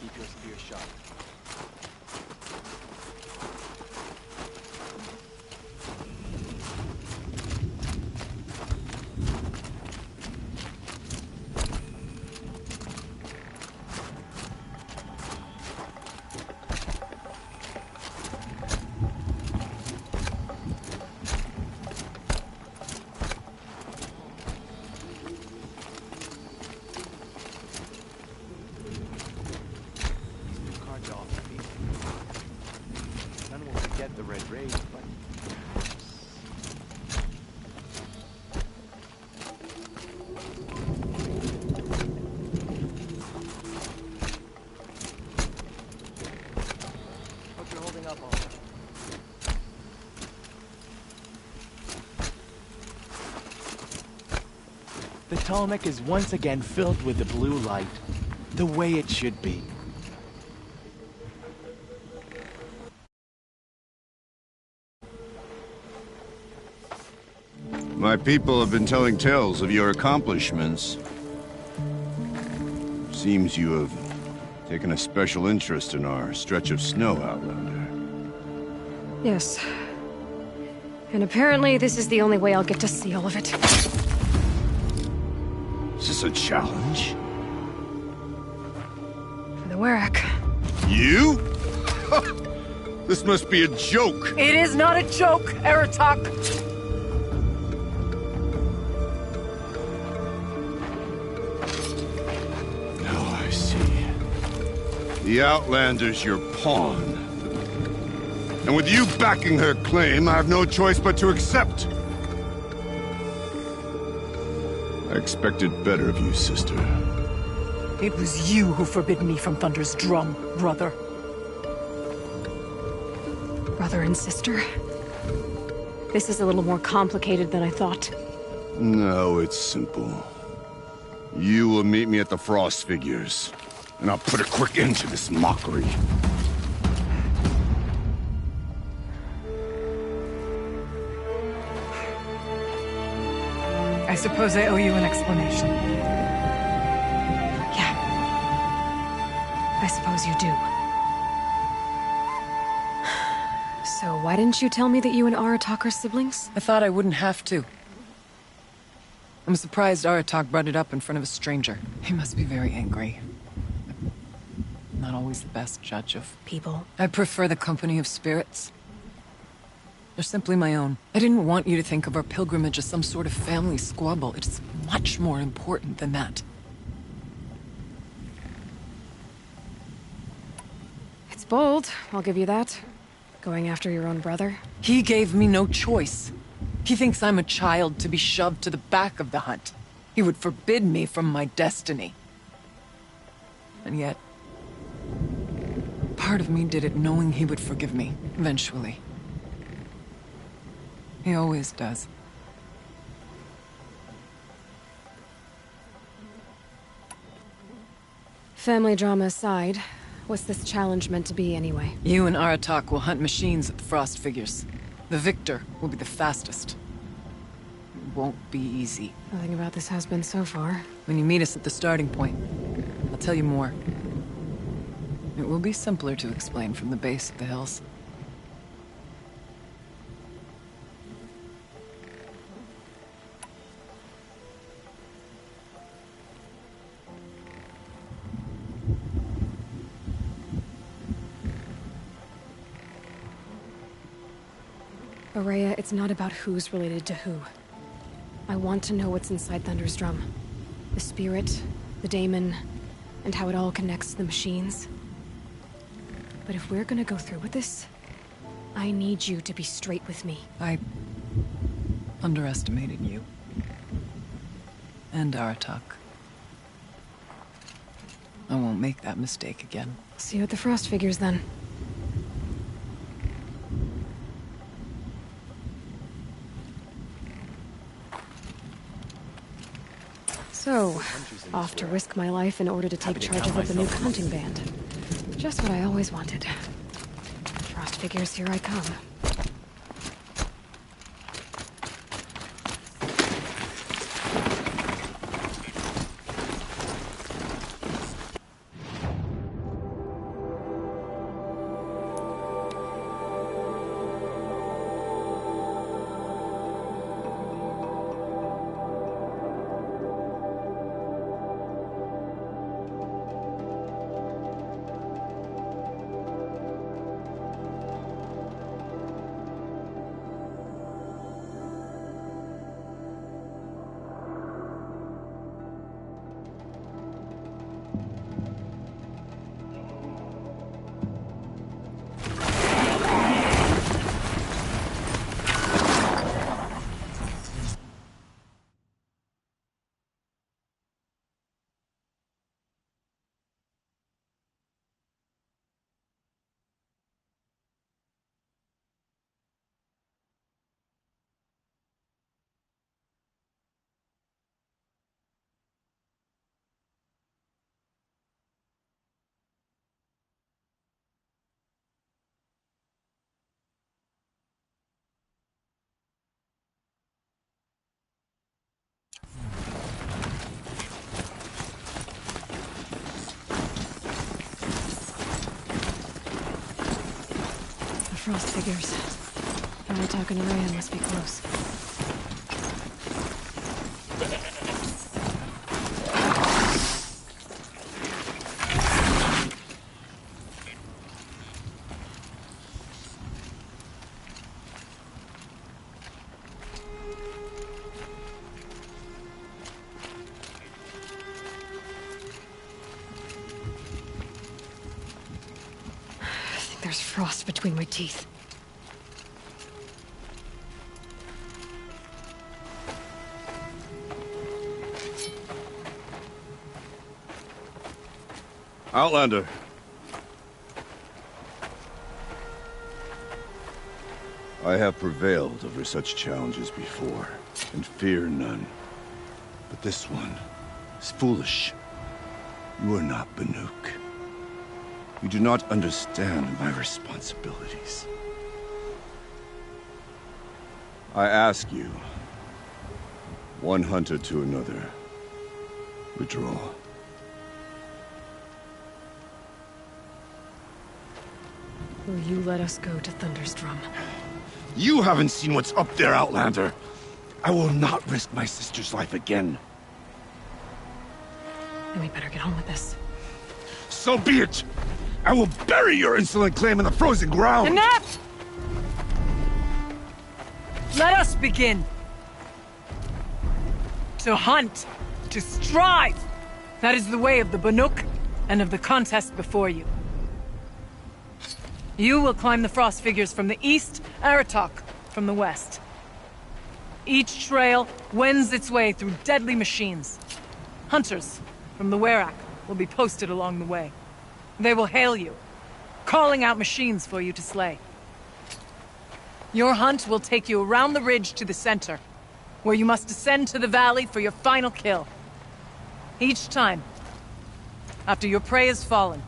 Keep your spear sharp. The red rays, but hope you're holding up all right. The Tallneck is once again filled with the blue light, the way it should be. My people have been telling tales of your accomplishments. Seems you have taken a special interest in our stretch of snow, Outlander. Yes. And apparently this is the only way I'll get to see all of it. Is this a challenge? For the Warwick. You? This must be a joke. It is not a joke, Aratak! The Outlander's your pawn. And with you backing her claim, I have no choice but to accept. I expected better of you, sister. It was you who forbid me from Thunder's drum, brother. Brother and sister? This is a little more complicated than I thought. No, it's simple. You will meet me at the Frost Figures. And I'll put a quick end to this mockery. I suppose I owe you an explanation. Yeah. I suppose you do. So why didn't you tell me that you and Aratak are siblings? I thought I wouldn't have to. I'm surprised Aratak brought it up in front of a stranger. He must be very angry. Not always the best judge of people. I prefer the company of spirits. They're simply my own. I didn't want you to think of our pilgrimage as some sort of family squabble. It's much more important than that. It's bold, I'll give you that. Going after your own brother. He gave me no choice. He thinks I'm a child to be shoved to the back of the hunt. He would forbid me from my destiny. And yet, part of me did it knowing he would forgive me, eventually. He always does. Family drama aside, what's this challenge meant to be anyway? You and Aratak will hunt machines at the Frost Figures. The victor will be the fastest. It won't be easy. Nothing about this has been so far. When you meet us at the starting point, I'll tell you more. It will be simpler to explain from the base of the hills. Araya, it's not about who's related to who. I want to know what's inside Thunder's drum. The spirit, the daemon, and how it all connects to the machines. But if we're gonna go through with this, I need you to be straight with me. I underestimated you. And Aratak. I won't make that mistake again. See you at the Frost Figures, then. So, off to risk my life in order to take charge of the new hunting band. Just what I always wanted. Frost Figures, here I come. frost figures. Aratak and Araya must be close. There's frost between my teeth. Outlander. I have prevailed over such challenges before, and fear none. But this one is foolish. You are not Banuk. You do not understand my responsibilities. I ask you, one hunter to another, withdraw. Will you let us go to Thunderstrom? You haven't seen what's up there, Outlander. I will not risk my sister's life again. Then we better get on with this. So be it! I will bury your insolent claim in the frozen ground! Enough! Let us begin. To hunt, to strive. That is the way of the Banuk and of the contest before you. You will climb the frost figures from the east, Aratak from the west. Each trail wends its way through deadly machines. Hunters from the Werak will be posted along the way. They will hail you, calling out machines for you to slay. Your hunt will take you around the ridge to the center, where you must descend to the valley for your final kill. Each time, after your prey has fallen,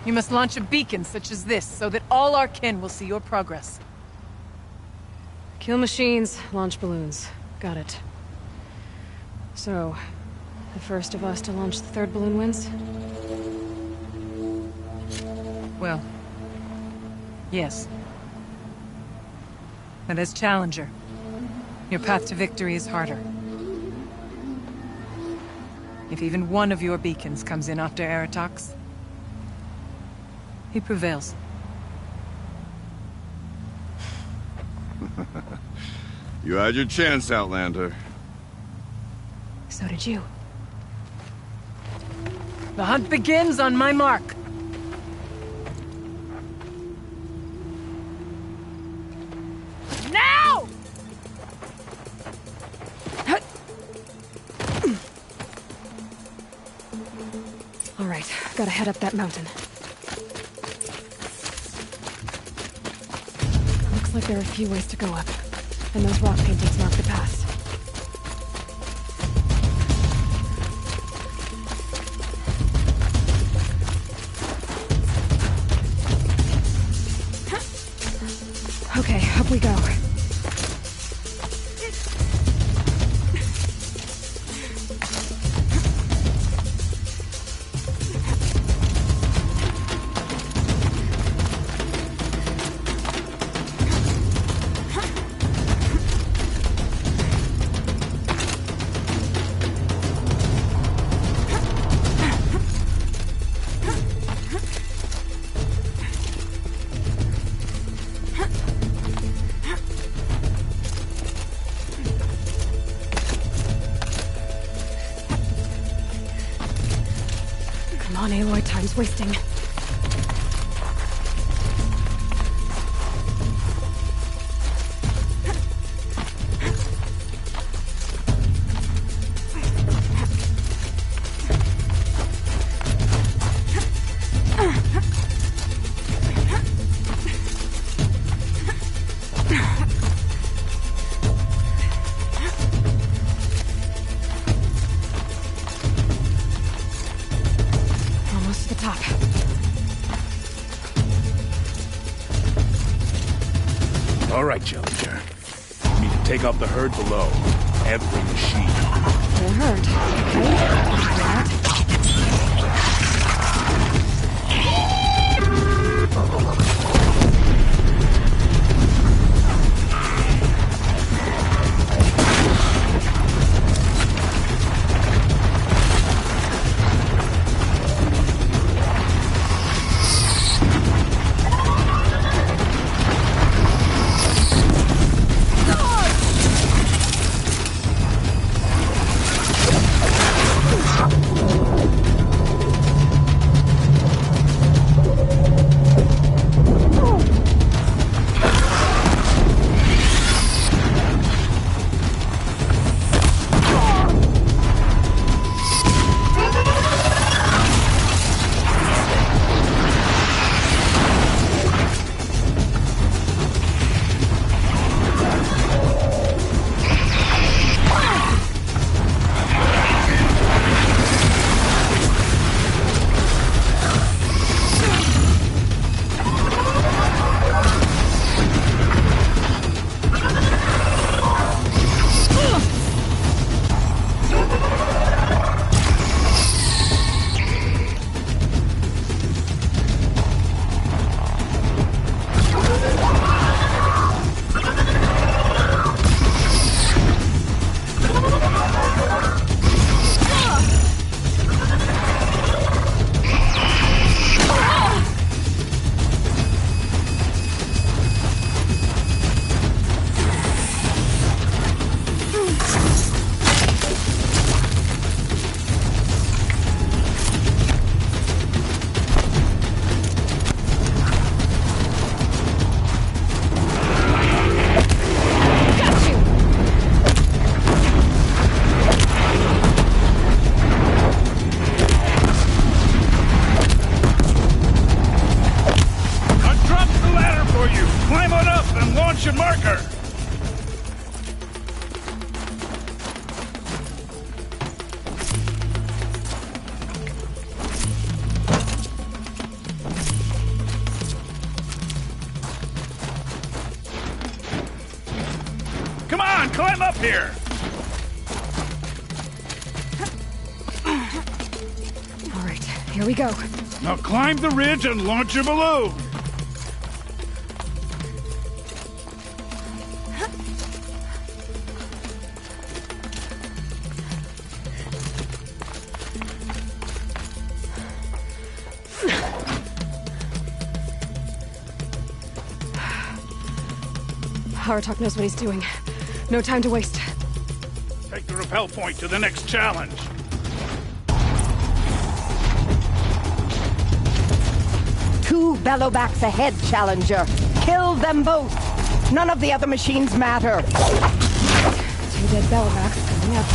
you must launch a beacon such as this, so that all our kin will see your progress. Kill machines, launch balloons. Got it. So, the first of us to launch the third balloon wins? Well, yes. And as Challenger, your path to victory is harder. If even one of your beacons comes in after Aratak's, he prevails. You had your chance, Outlander. So did you. The hunt begins on my mark. Now! All right, gotta head up that mountain. Looks like there are a few ways to go up, and those rock paintings mark the paths. Okay, up we go. on, Aloy, time's wasting. Almost to the top. All right, Challenger. We need to take out the herd below. Every machine. The herd. Okay. That. Climb up here! All right, here we go. Now climb the ridge and launch your balloon! Aratok knows what he's doing. No time to waste. Take the rappel point to the next challenge. Two bellowbacks ahead, Challenger. Kill them both. None of the other machines matter. Two dead bellowbacks coming up.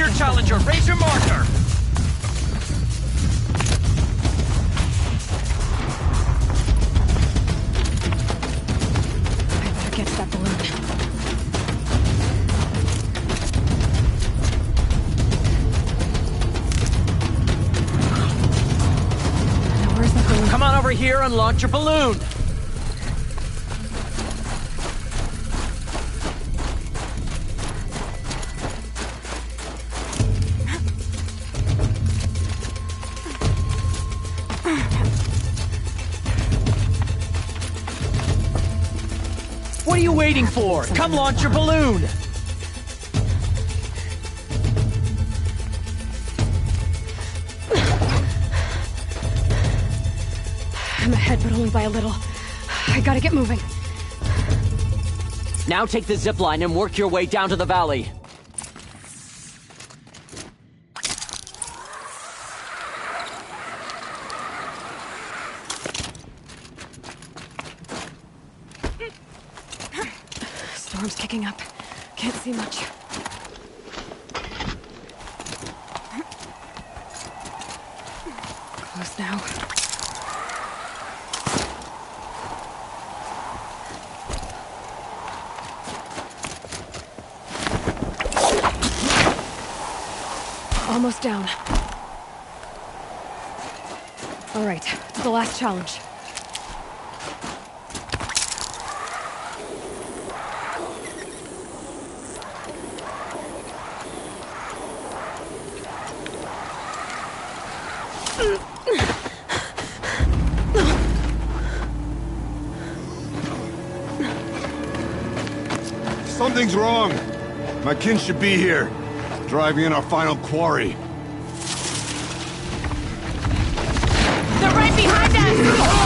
Clear, Challenger. Raise your marker. I better get to that balloon. Now where's the balloon? Come on over here and launch your balloon. What are you waiting for? Come launch your balloon! I'm ahead, but only by a little. I gotta get moving. Now take the zip line and work your way down to the valley. Storm's kicking up. Can't see much. Close now. Almost down. All right, the last challenge. Something's wrong. My kin should be here, driving in our final quarry. They're right behind us!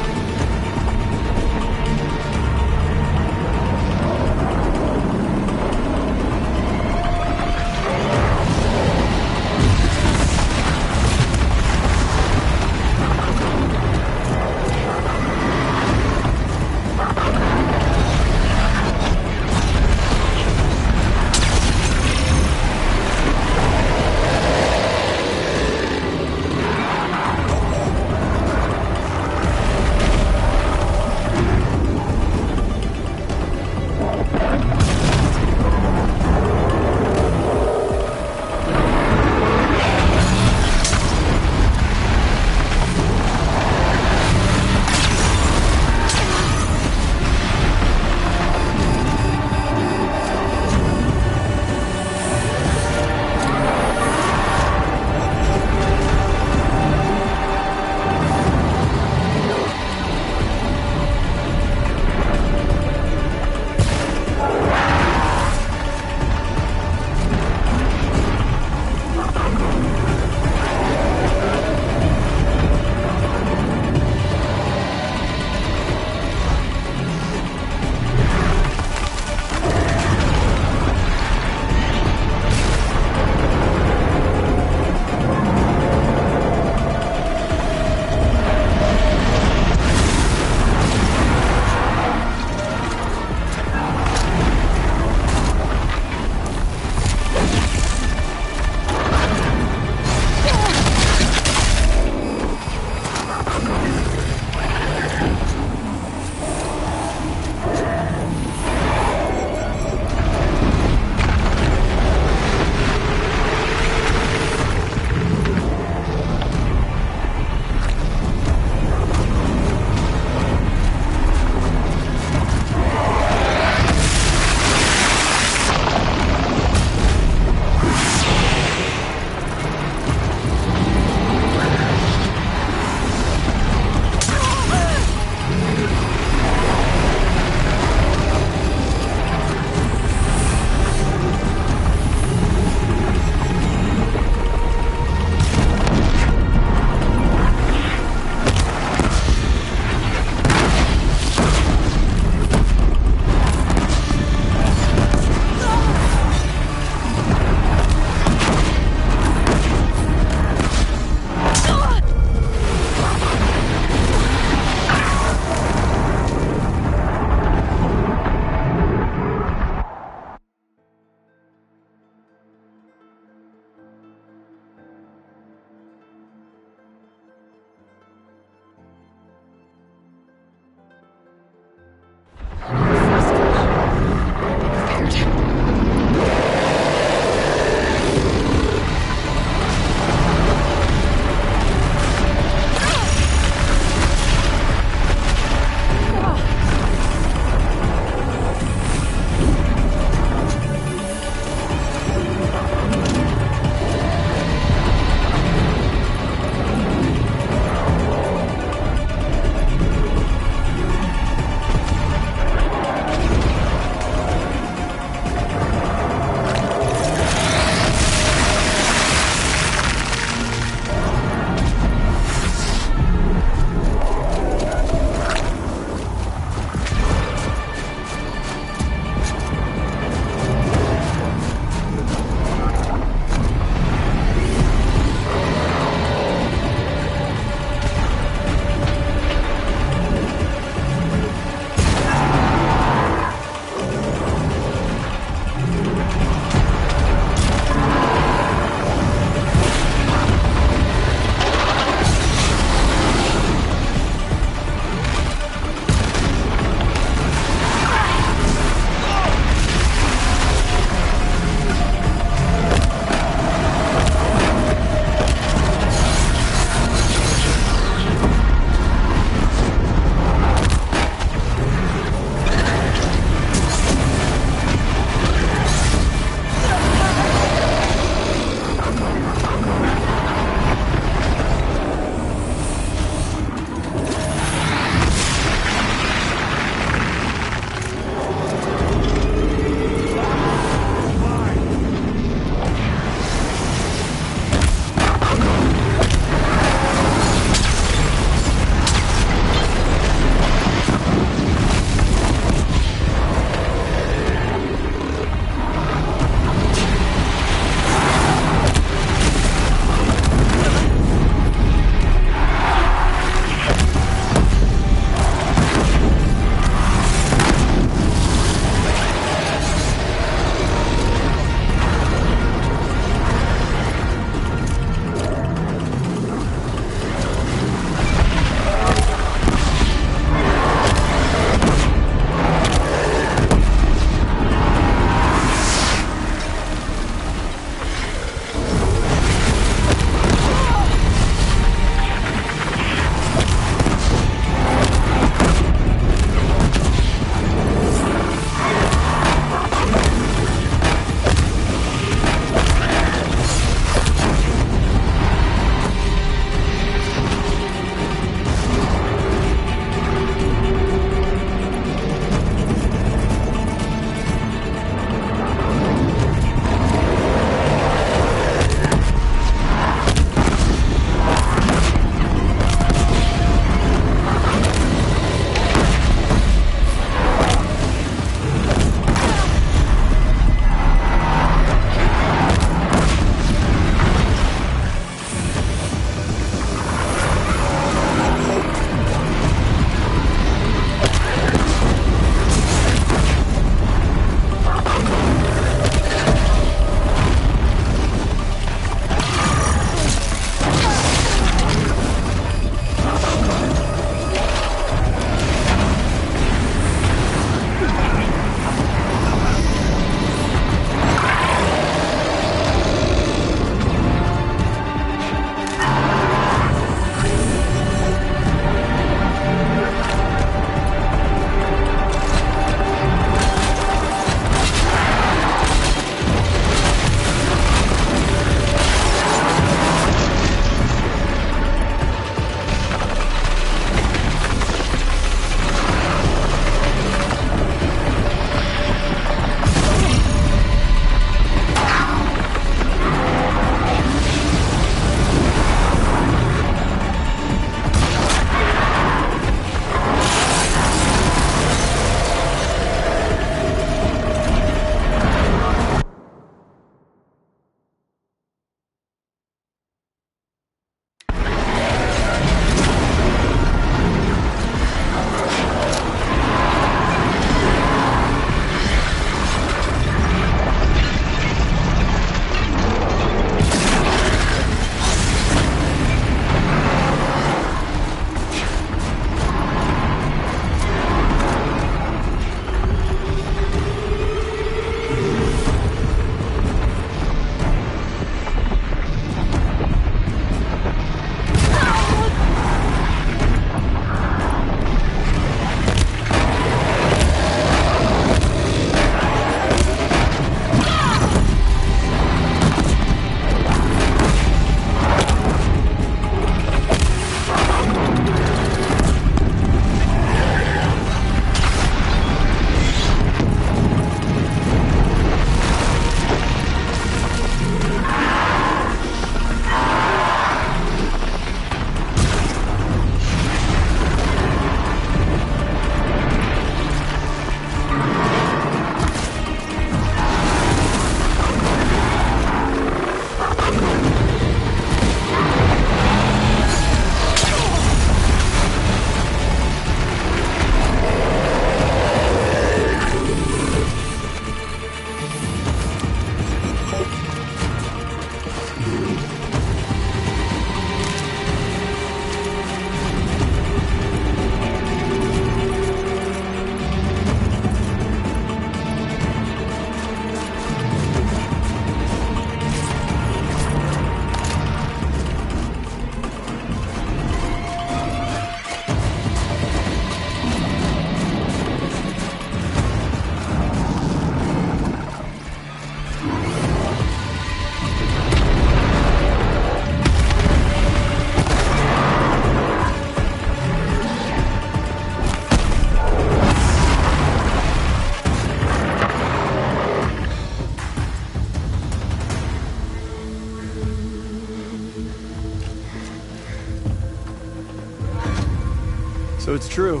So it's true.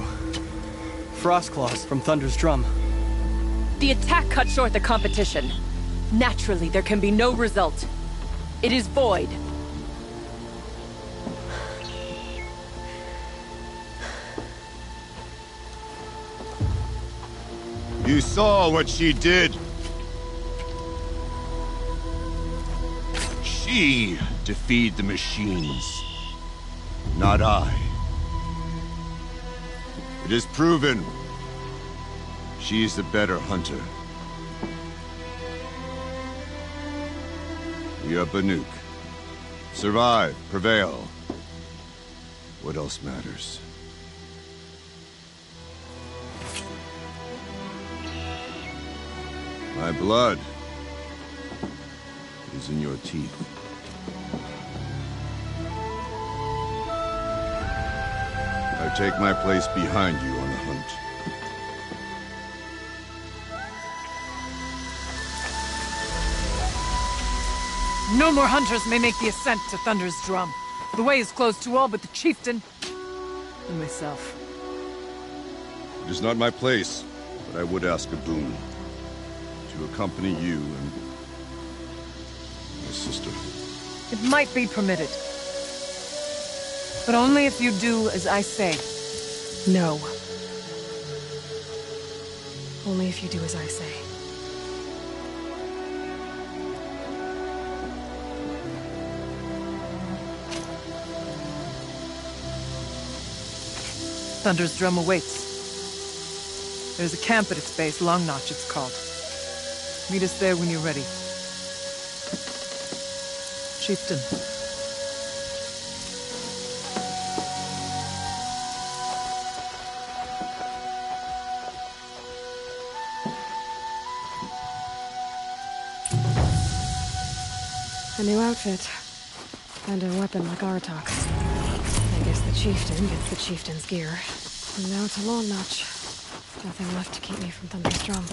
Frost claws from Thunder's drum. The attack cut short the competition. Naturally, there can be no result. It is void. You saw what she did. She defeated the machines, not I. It is proven. She is the better hunter. We are Banuk. Survive, prevail. What else matters? My blood is in your teeth. I take my place behind you on the hunt. No more hunters may make the ascent to Thunder's drum. The way is closed to all but the chieftain and myself. It is not my place, but I would ask a boon. To accompany you and my sister. It might be permitted. But only if you do as I say. No. Only if you do as I say. Thunder's drum awaits. There's a camp at its base, Long Notch it's called. Meet us there when you're ready. Chieftain. A new outfit. And a weapon like Aratok. I guess the chieftain gets the chieftain's gear. And now to Long Notch. Nothing left to keep me from Thunder's drum.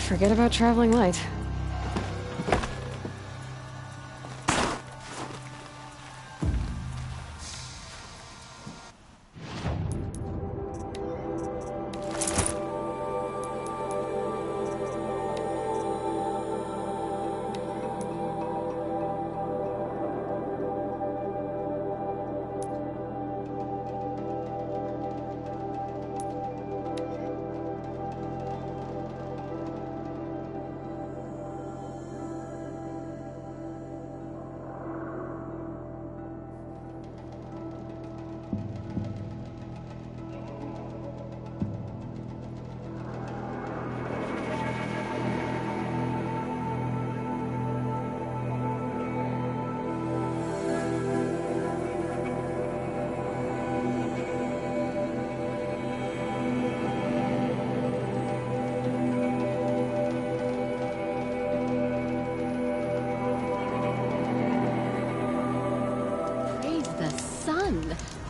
Forget about traveling light.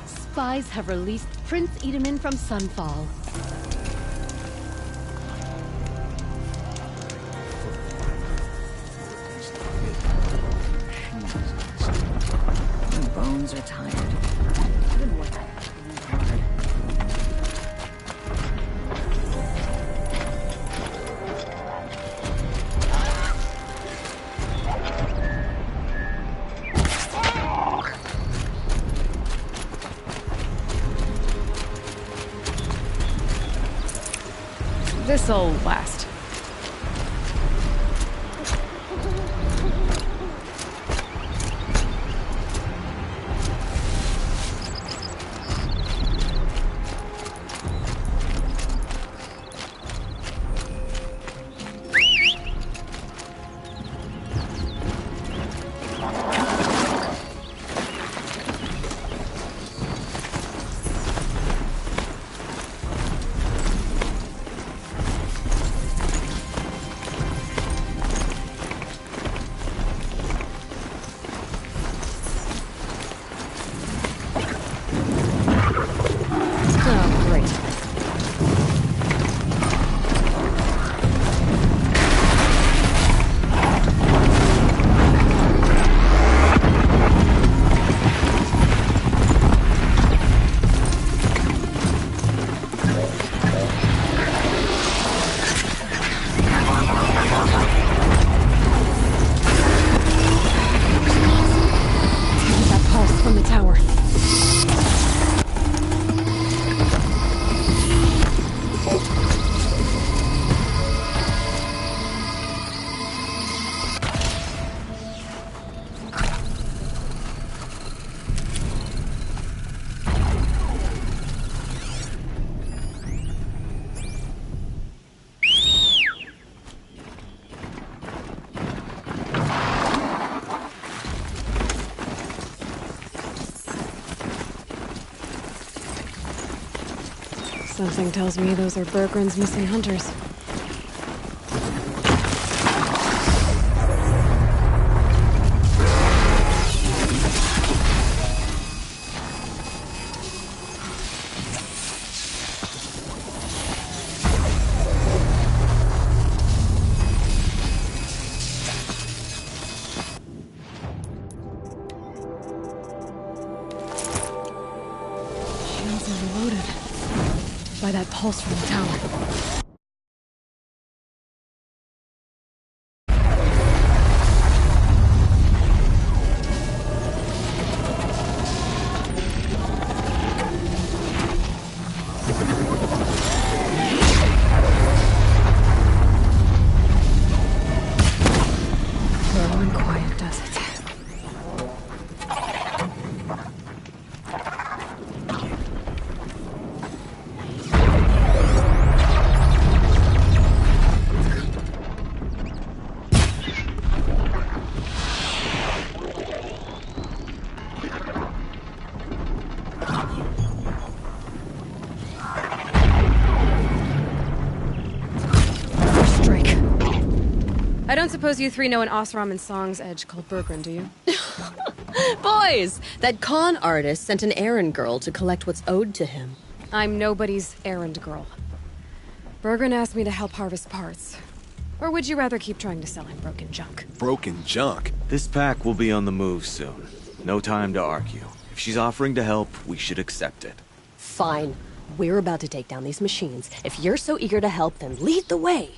Spies have released Prince Edamin from Sunfall. My bones are tired. Even what This'll last. Something tells me those are Bergren's missing hunters. Shields overloaded by that pulse from the tower. Slow and quiet does it. Strike. I don't suppose you three know an Osram and Song's edge called Bergren, do you? Boys, that con artist sent an errand girl to collect what's owed to him. I'm nobody's errand girl. Bergren asked me to help harvest parts. Or would you rather keep trying to sell him broken junk? Broken junk? This pack will be on the move soon. No time to argue. If she's offering to help, we should accept it. Fine. We're about to take down these machines. If you're so eager to help, then lead the way.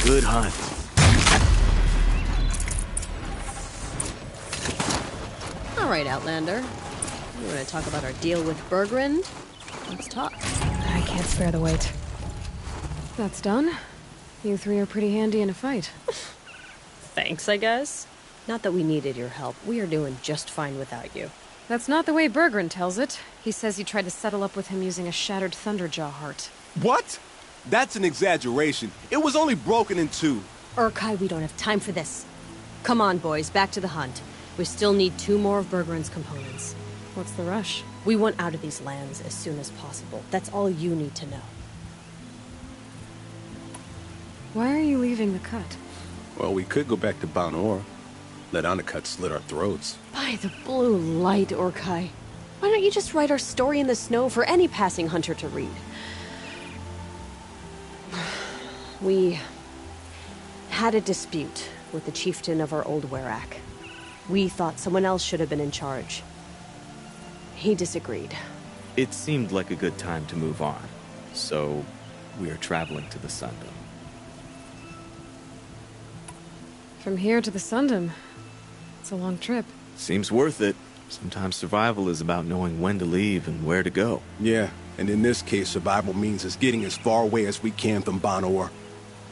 good hunt. All right, Outlander. You want to talk about our deal with Bergrund? Let's talk. I can't spare the weight. That's done. You three are pretty handy in a fight. Thanks, I guess. Not that we needed your help. We are doing just fine without you. That's not the way Bergrund tells it. He says you tried to settle up with him using a shattered Thunderjaw heart. What? That's an exaggeration. It was only broken in two. Urkai, we don't have time for this. Come on, boys, back to the hunt. We still need 2 more of Bergrund's components. What's the rush? We want out of these lands as soon as possible. That's all you need to know. Why are you leaving the cut? Well, we could go back to Banor. Let Undercut slit our throats. By the blue light, Urkai. Why don't you just write our story in the snow for any passing hunter to read? We had a dispute with the chieftain of our old Werak. We thought someone else should have been in charge. He disagreed. It seemed like a good time to move on, so we are traveling to the Sundom. From here to the Sundom. It's a long trip. Seems worth it. Sometimes survival is about knowing when to leave and where to go. Yeah, and in this case, survival means us getting as far away as we can from Banor.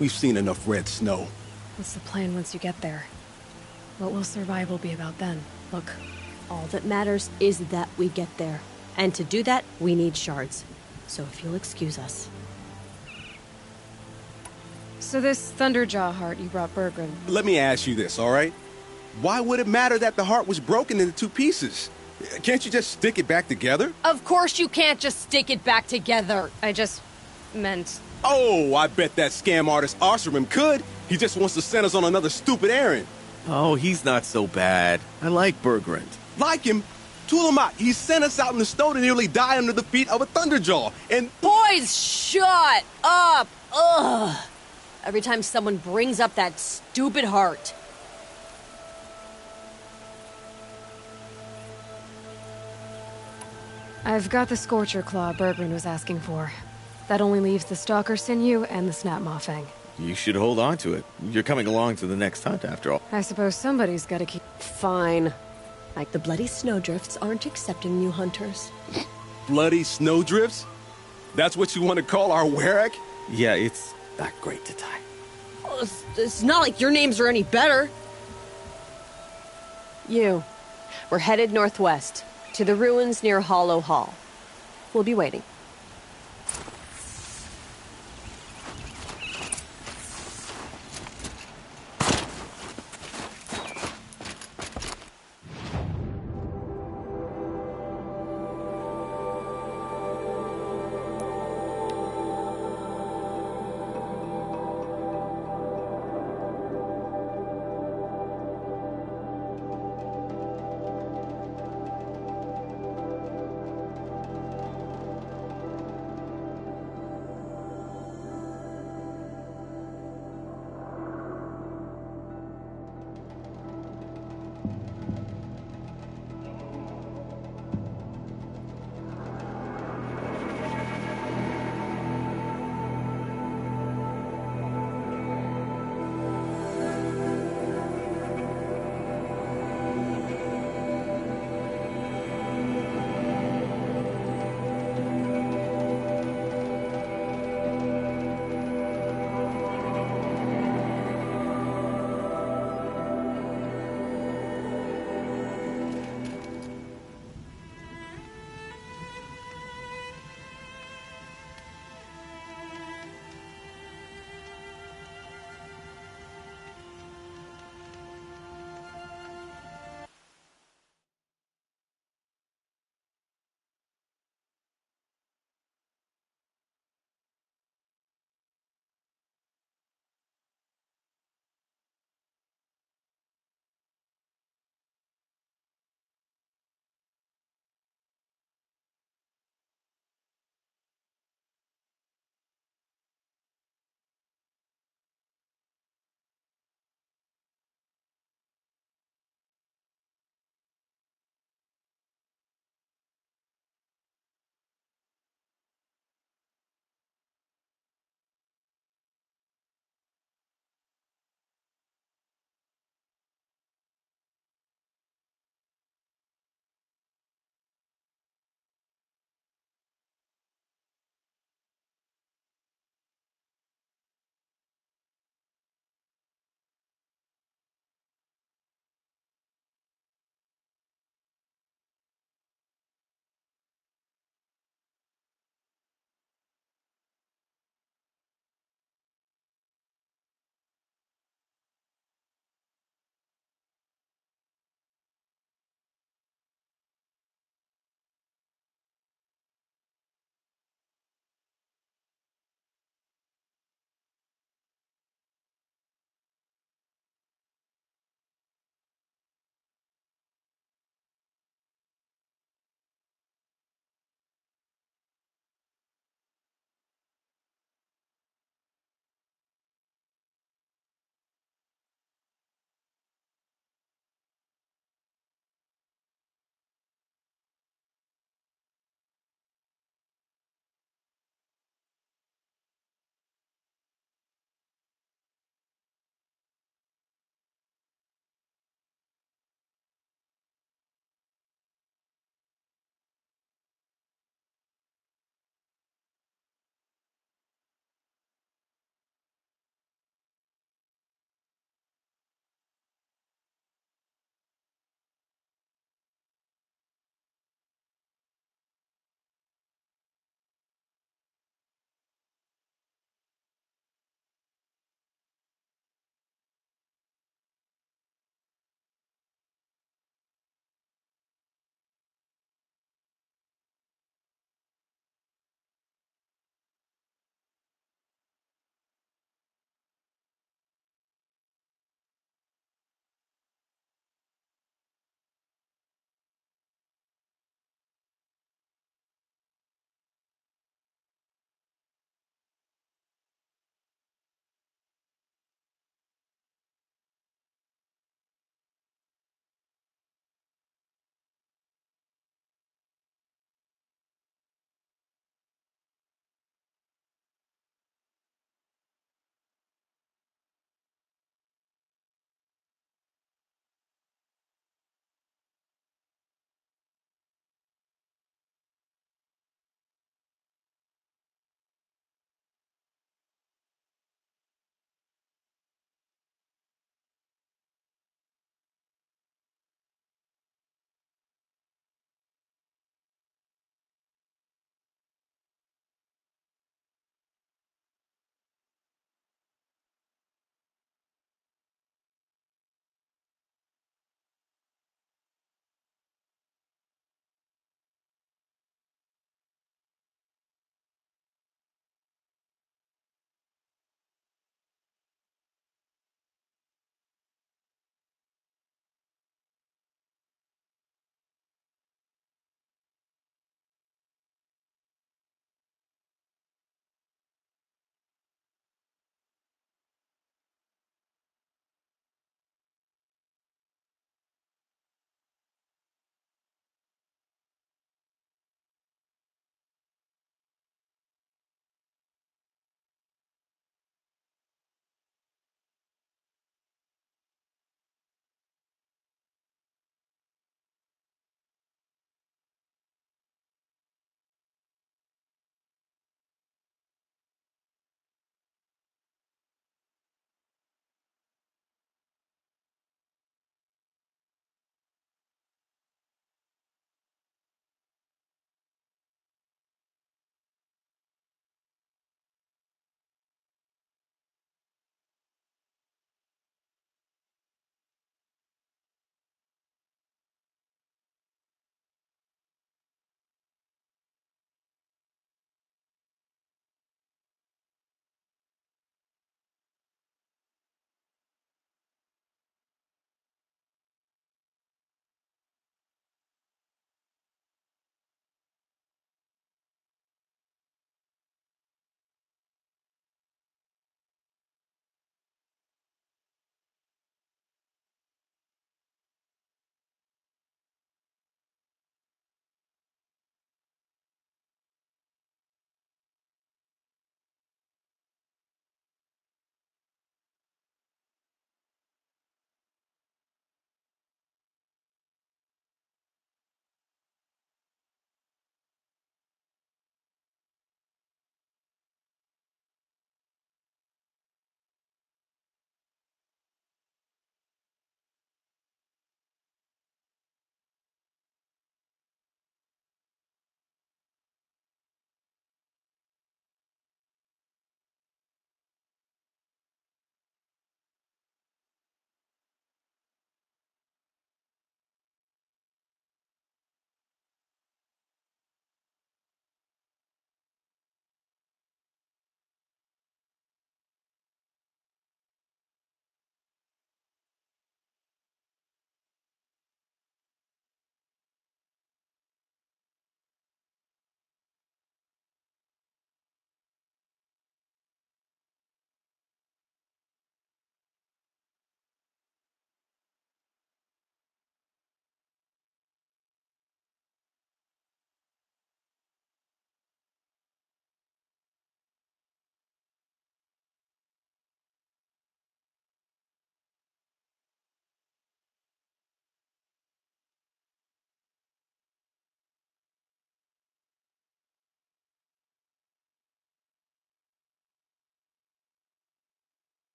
We've seen enough red snow. What's the plan once you get there? What will survival be about then? Look, all that matters is that we get there. And to do that, we need shards. So if you'll excuse us. So this Thunderjaw heart you brought Bergrund. Let me ask you this, all right? Why would it matter that the heart was broken into 2 pieces? Can't you just stick it back together? Of course you can't just stick it back together. I just meant... Oh, I bet that scam artist Arsarim could. He just wants to send us on another stupid errand. Oh, he's not so bad. I like Bergrund. Like him? Tulamat, he sent us out in the snow to nearly die under the feet of a Thunderjaw, and... Boys, shut up! Ugh! Every time someone brings up that stupid heart. I've got the Scorcher Claw Bergrund was asking for. That only leaves the Stalker Sinew and the Snap Maw Fang. You should hold on to it. You're coming along to the next hunt, after all. I suppose somebody's gotta keep... Fine. Like the bloody snowdrifts aren't accepting new hunters. Bloody snowdrifts? That's what you want to call our Werak? Yeah, it's not great to tie. Oh, it's not like your names are any better. We're headed northwest, to the ruins near Hollow Hall. We'll be waiting.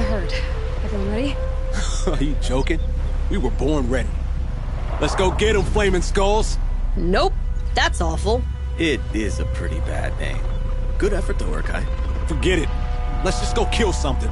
herd. Everyone ready? Are you joking? We were born ready. Let's go get them, Flaming Skulls! Nope. That's awful. It is a pretty bad name. Good effort, though, Urkai. Forget it. Let's just go kill something.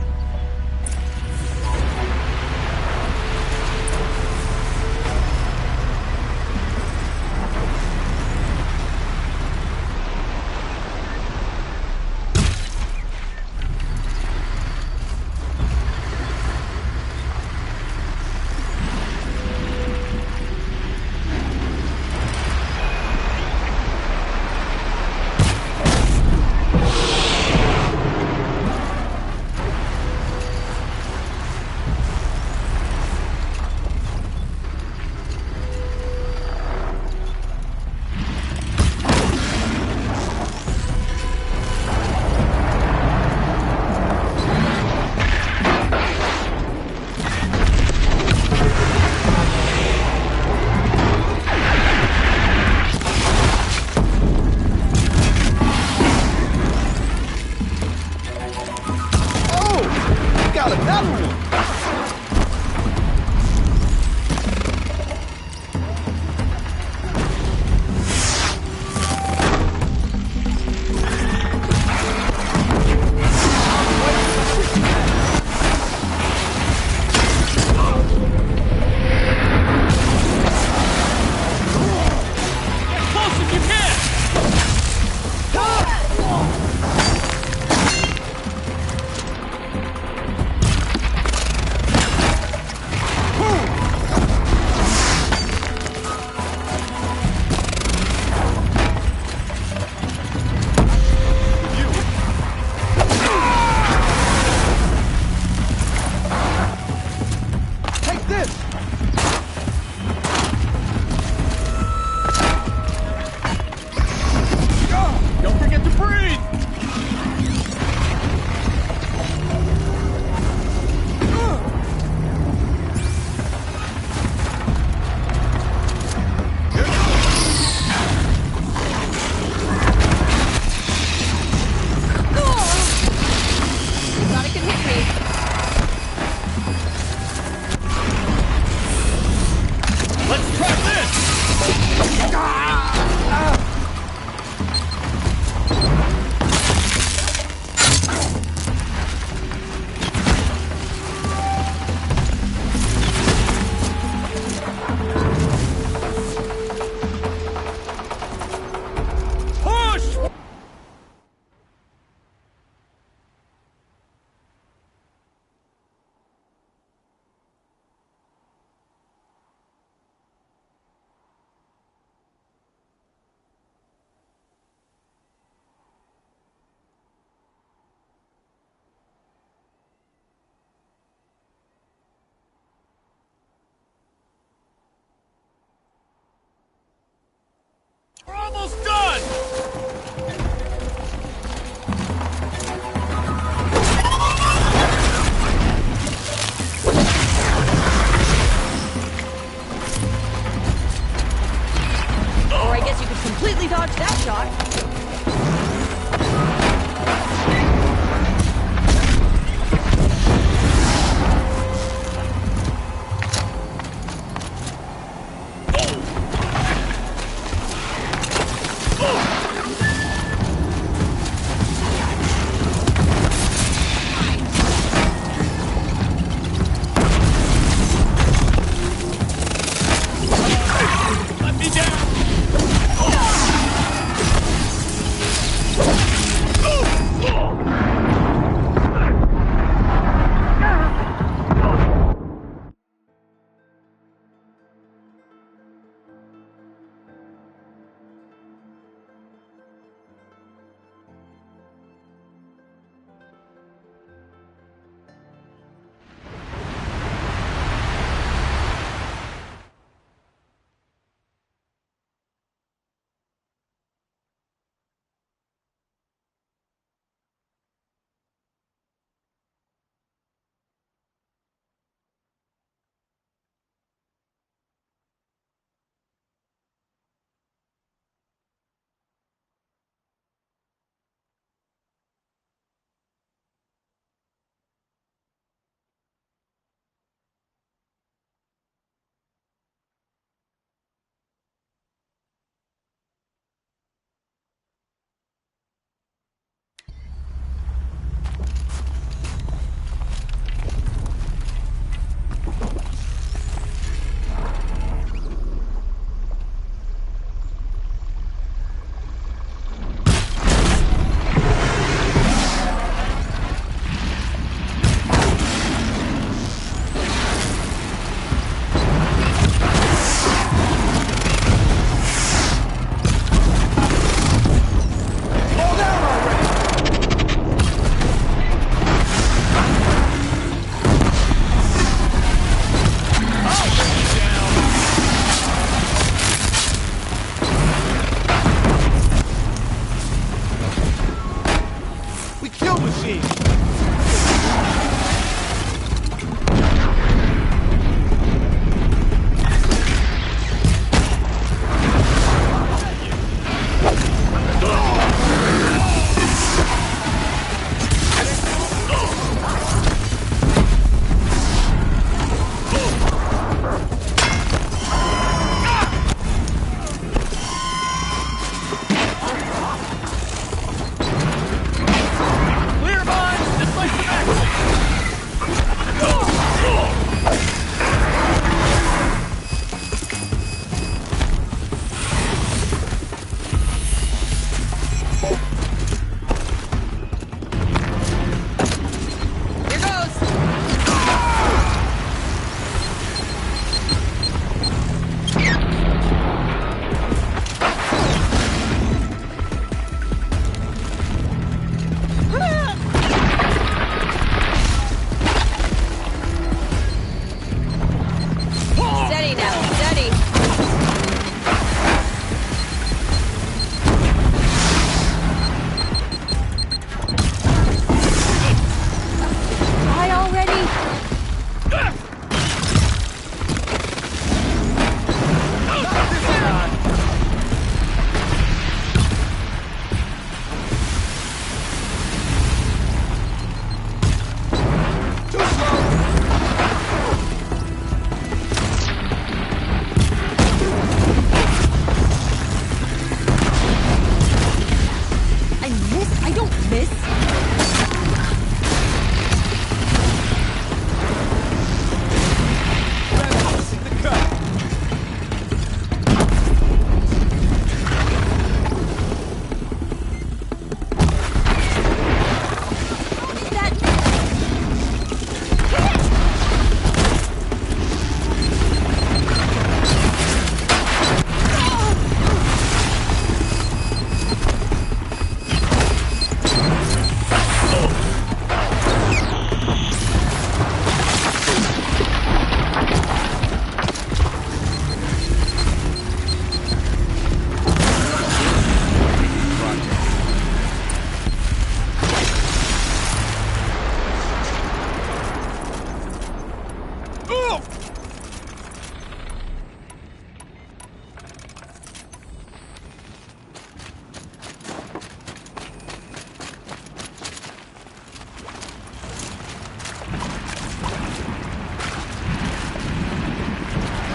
We're almost done! Or I guess you could completely dodge that shot.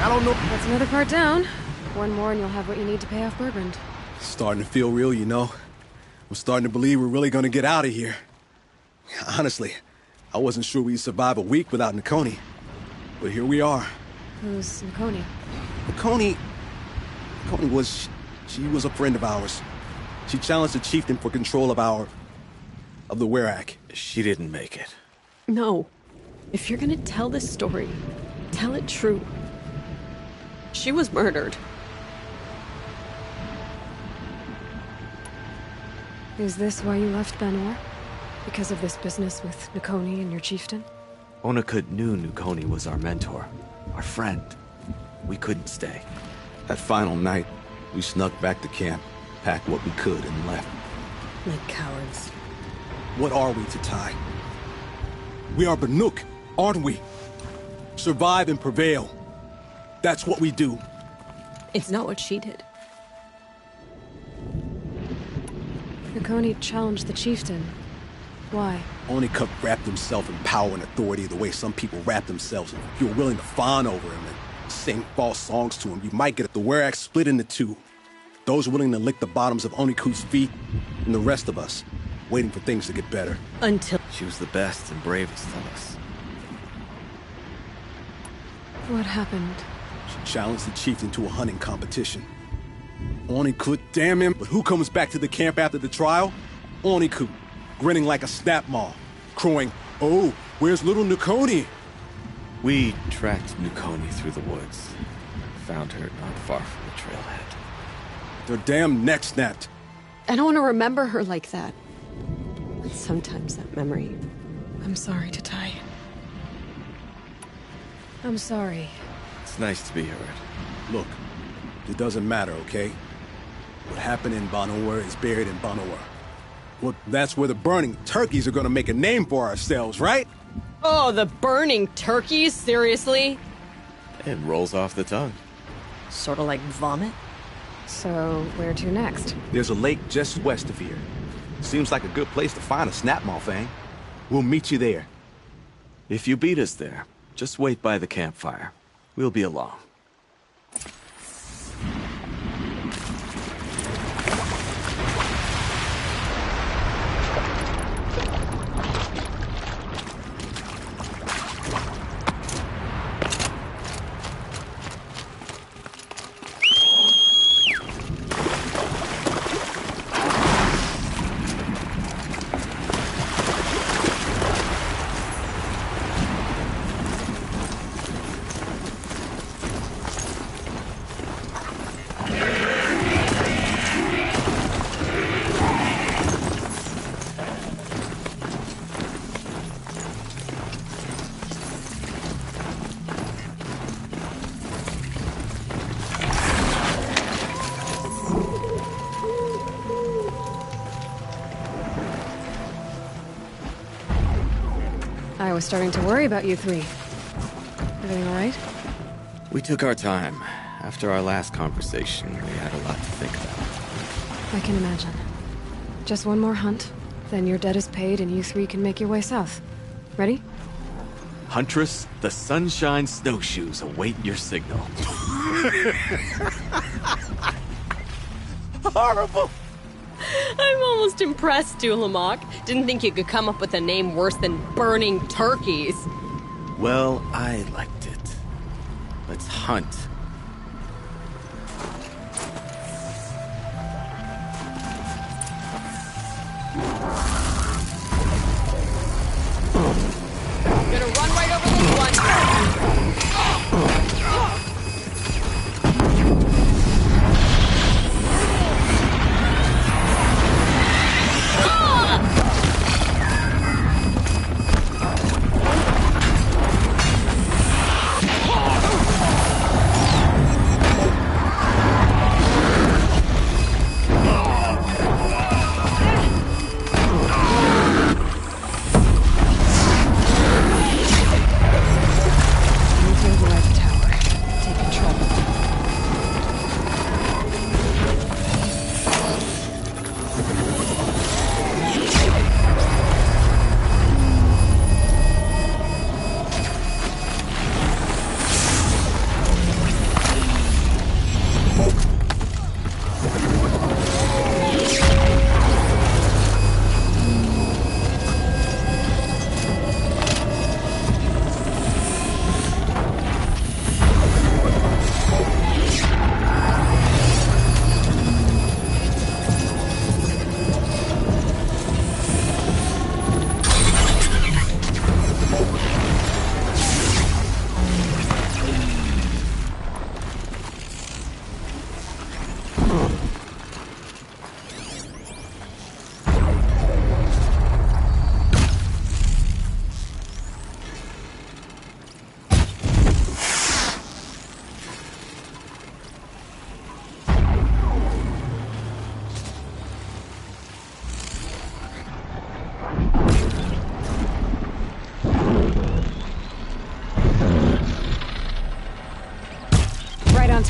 I don't know. That's another part down. One more and you'll have what you need to pay off Bergrand. Starting to feel real, you know. I'm starting to believe we're really gonna get out of here. Honestly, I wasn't sure we'd survive a week without Nakoni. But here we are. Who's Nakoni? Nakoni was... She was a friend of ours. She challenged the chieftain for control of the Werak. She didn't make it. No. If you're gonna tell this story, tell it true. She was murdered. Is this why you left Benor? Because of this business with Nakoni and your chieftain? Onakut knew Nakoni was our mentor, our friend. We couldn't stay. That final night, we snuck back to camp, packed what we could, and left. Like cowards. What are we to Tai? We are Banuk, aren't we? Survive and prevail. That's what we do. It's not what she did. Nakoni challenged the chieftain. Why? Onakut wrapped himself in power and authority the way some people wrap themselves. If you were willing to fawn over him and sing false songs to him, you might get the Werak split into two. Those willing to lick the bottoms of Onakut's feet, and the rest of us, waiting for things to get better. Until she was the best and bravest of us. What happened? She challenged the chieftain to a hunting competition. Onakut, damn him, but who comes back to the camp after the trial? Onakut, grinning like a snap maw, crowing, "Oh, where's little Nakoni?" We tracked Nakoni through the woods. Found her not far from the trailhead. Their damn neck snapped. I don't want to remember her like that. And sometimes that memory... I'm sorry, Tai. I'm sorry. It's nice to be heard. Look, it doesn't matter, okay? What happened in Banor is buried in Banor. Well, that's where the burning turkeys are gonna make a name for ourselves, right? Oh, the burning turkeys? Seriously? It rolls off the tongue. Sort of like vomit? So, where to next? There's a lake just west of here. Seems like a good place to find a snapmaw fang. We'll meet you there. If you beat us there, just wait by the campfire. We'll be along. I was starting to worry about you three. Everything all right? We took our time. After our last conversation, we had a lot to think about. I can imagine. Just one more hunt, then your debt is paid and you three can make your way south. Ready? Huntress, the Sunshine Snowshoes await your signal. Horrible! I'm almost impressed, Dulamok. Didn't think you could come up with a name worse than burning turkeys. Well, I liked it. Let's hunt. Gonna run right over this one.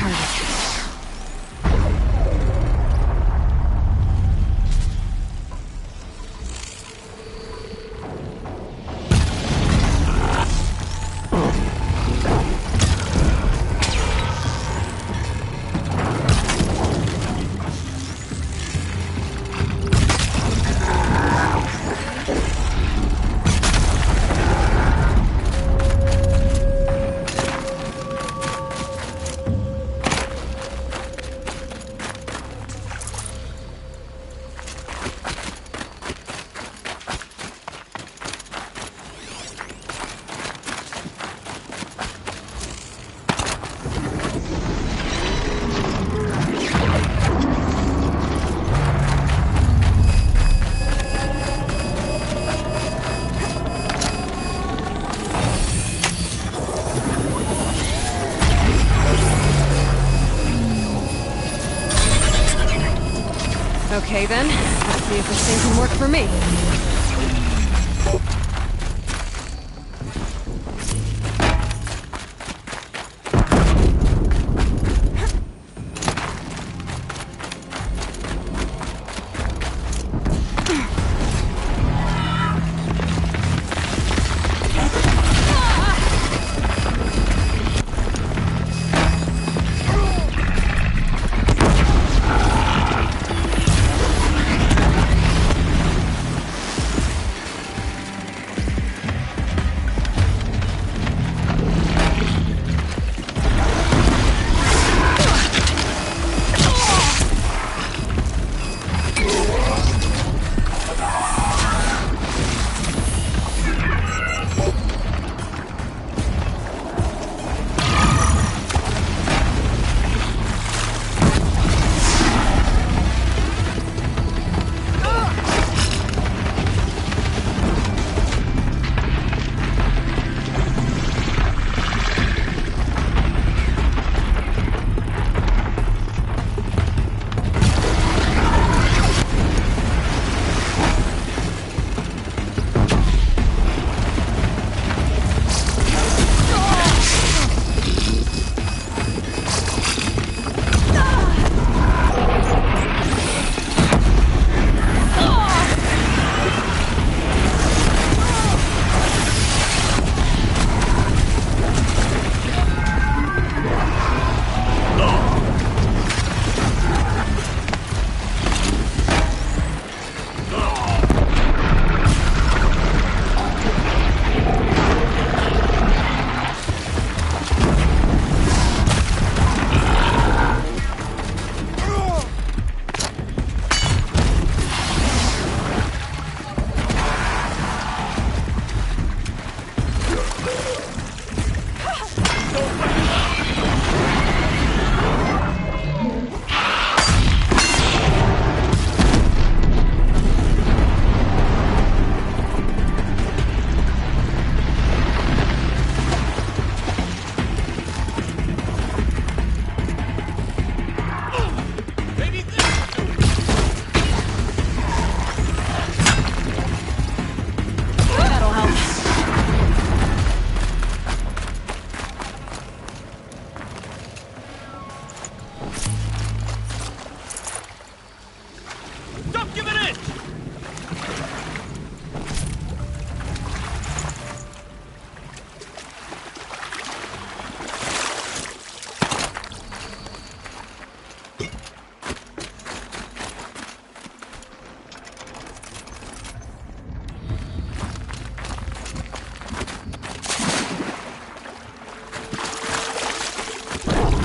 target. Okay then, let's see if this thing can work for me.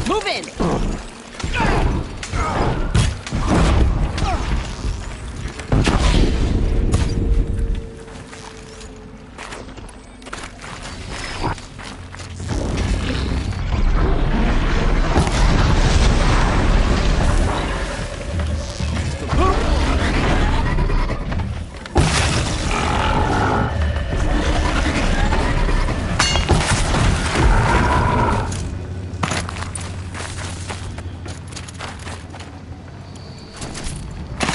Move in!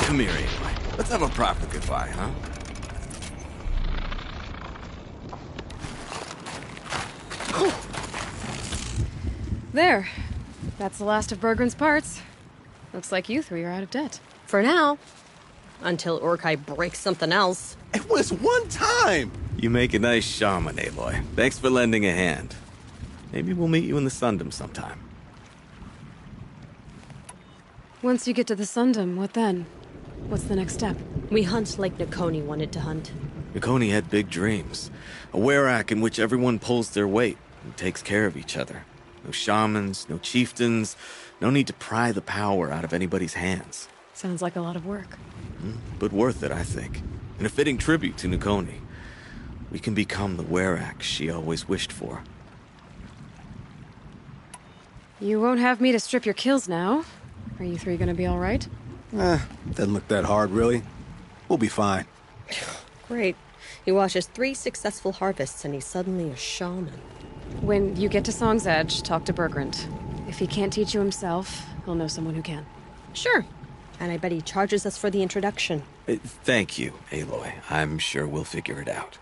Come here, Aloy. Let's have a proper goodbye, huh? There. That's the last of Bergren's parts. Looks like you three are out of debt. For now. Until Urkai breaks something else. It was one time! You make a nice shaman, Aloy. Thanks for lending a hand. Maybe we'll meet you in the Sundom sometime. Once you get to the Sundom, what then? What's the next step? We hunt like Nakoni wanted to hunt. Nakoni had big dreams. A werak in which everyone pulls their weight and takes care of each other. No shamans, no chieftains, no need to pry the power out of anybody's hands. Sounds like a lot of work. But worth it, I think. And a fitting tribute to Nakoni. We can become the werak she always wished for. You won't have me to strip your kills now. Are you three gonna be alright? Doesn't look that hard, really. We'll be fine. Great. He watches 3 successful harvests and he's suddenly a shaman. When you get to Song's Edge, talk to Bergrand. If he can't teach you himself, he'll know someone who can. Sure. And I bet he charges us for the introduction. Thank you, Aloy. I'm sure we'll figure it out.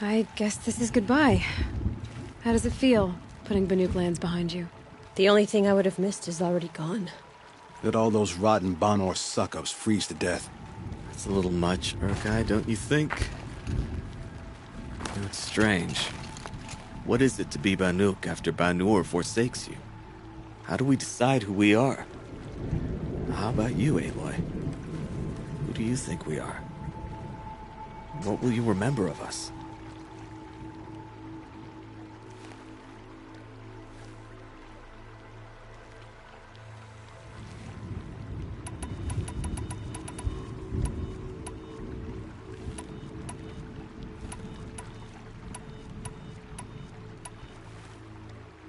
I guess this is goodbye. How does it feel, putting Banuk lands behind you? The only thing I would have missed is already gone. Let all those rotten Banor suck-ups freeze to death. That's a little much, Urkai, don't you think? It's strange. What is it to be Banuk after Banur forsakes you? How do we decide who we are? How about you, Aloy? Who do you think we are? What will you remember of us?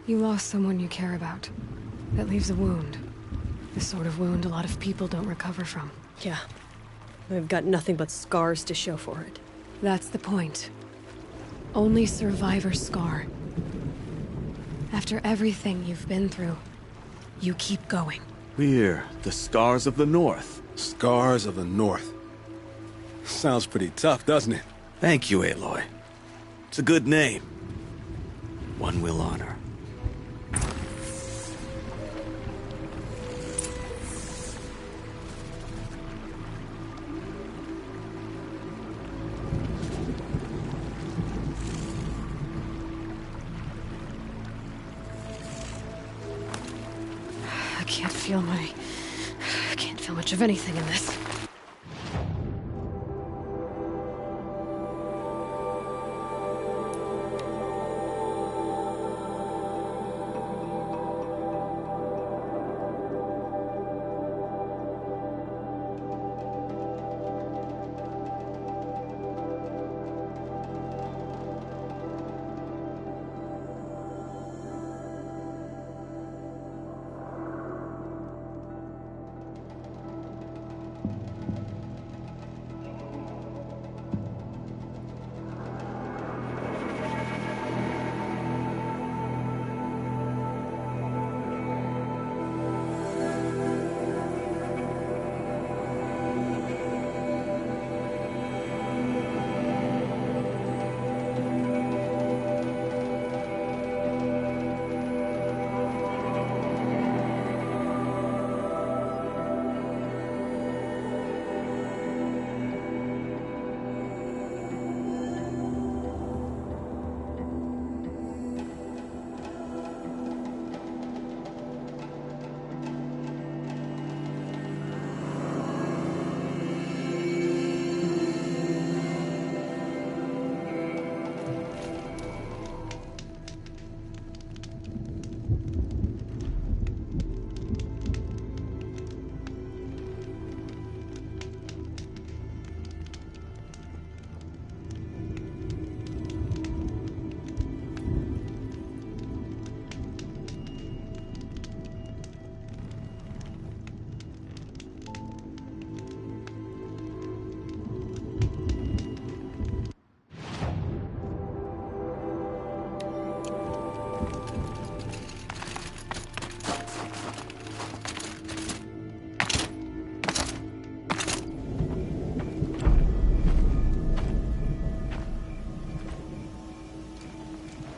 You lost someone you care about. That leaves a wound. The sort of wound a lot of people don't recover from. Yeah. I've got nothing but scars to show for it. That's the point. Only survivor's scar. After everything you've been through, you keep going. We're the Scars of the North. Scars of the North. Sounds pretty tough, doesn't it? Thank you, Aloy. It's a good name. One we'll honor. I can't feel much of anything in this.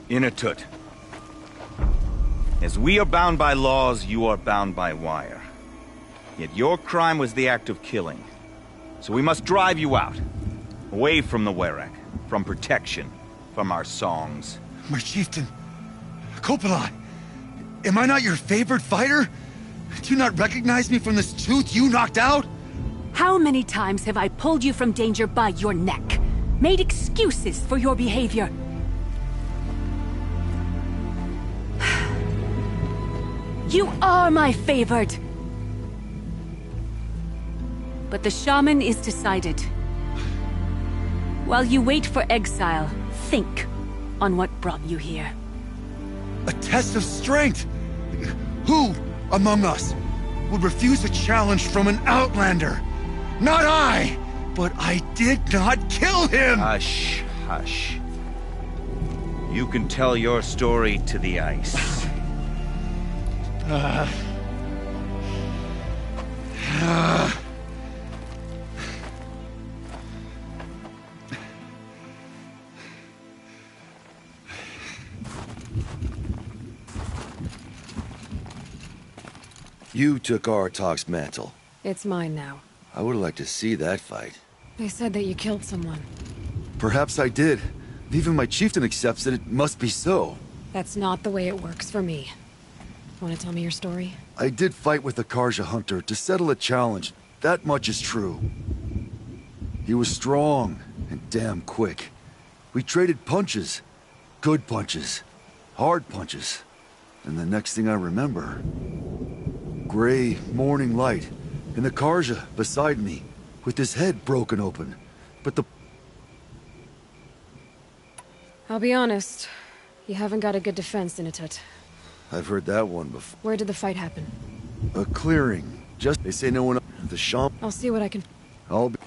Inatut, As we are bound by laws, you are bound by wire. Yet your crime was the act of killing. So we must drive you out. Away from the Werak, from protection, from our songs. My chieftain, Coppola, am I not your favorite fighter? Do you not recognize me from this tooth you knocked out? How many times have I pulled you from danger by your neck? Made excuses for your behavior? You are my favored! But the shaman is decided. While you wait for exile, think on what brought you here. A test of strength! Who among us would refuse a challenge from an outlander? Not I! But I did not kill him! Hush, hush. You can tell your story to the ice. You took Aratak's mantle. It's mine now. I would like to see that fight. They said that you killed someone. Perhaps I did. Even my chieftain accepts that it must be so. That's not the way it works for me. Want to tell me your story? I did fight with the Karja hunter to settle a challenge. That much is true. He was strong and damn quick. We traded punches. Good punches. Hard punches. And the next thing I remember... gray morning light, and the Karja beside me, with his head broken open. But the... I'll be honest. You haven't got a good defense, Inatut. I've heard that one before. Where did the fight happen? A clearing. Just... they say no one... The shaman... I'll see what I can... I'll be...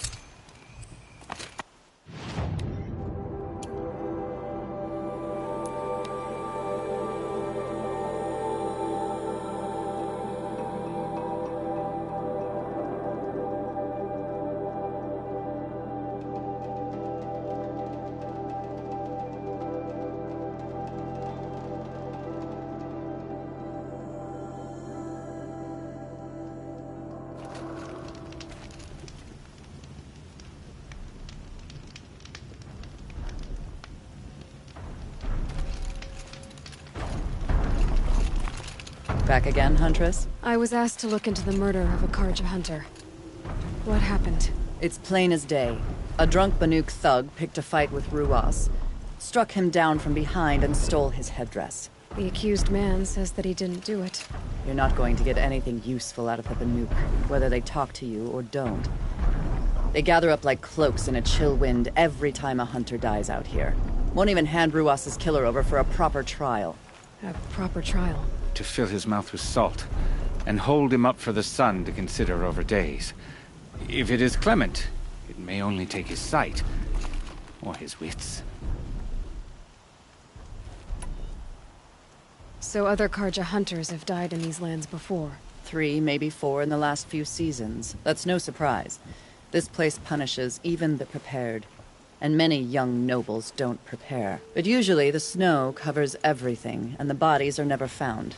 Back again, Huntress? I was asked to look into the murder of a Karja hunter. What happened? It's plain as day. A drunk Banuk thug picked a fight with Ruas, struck him down from behind and stole his headdress. The accused man says that he didn't do it. You're not going to get anything useful out of the Banuk, whether they talk to you or don't. They gather up like cloaks in a chill wind every time a hunter dies out here. Won't even hand Ruas's killer over for a proper trial. A proper trial? To fill his mouth with salt, and hold him up for the sun to consider over days. If it is clement, it may only take his sight, or his wits. So other Karja hunters have died in these lands before? 3, maybe 4 in the last few seasons. That's no surprise. This place punishes even the prepared. And many young nobles don't prepare. But usually the snow covers everything, and the bodies are never found.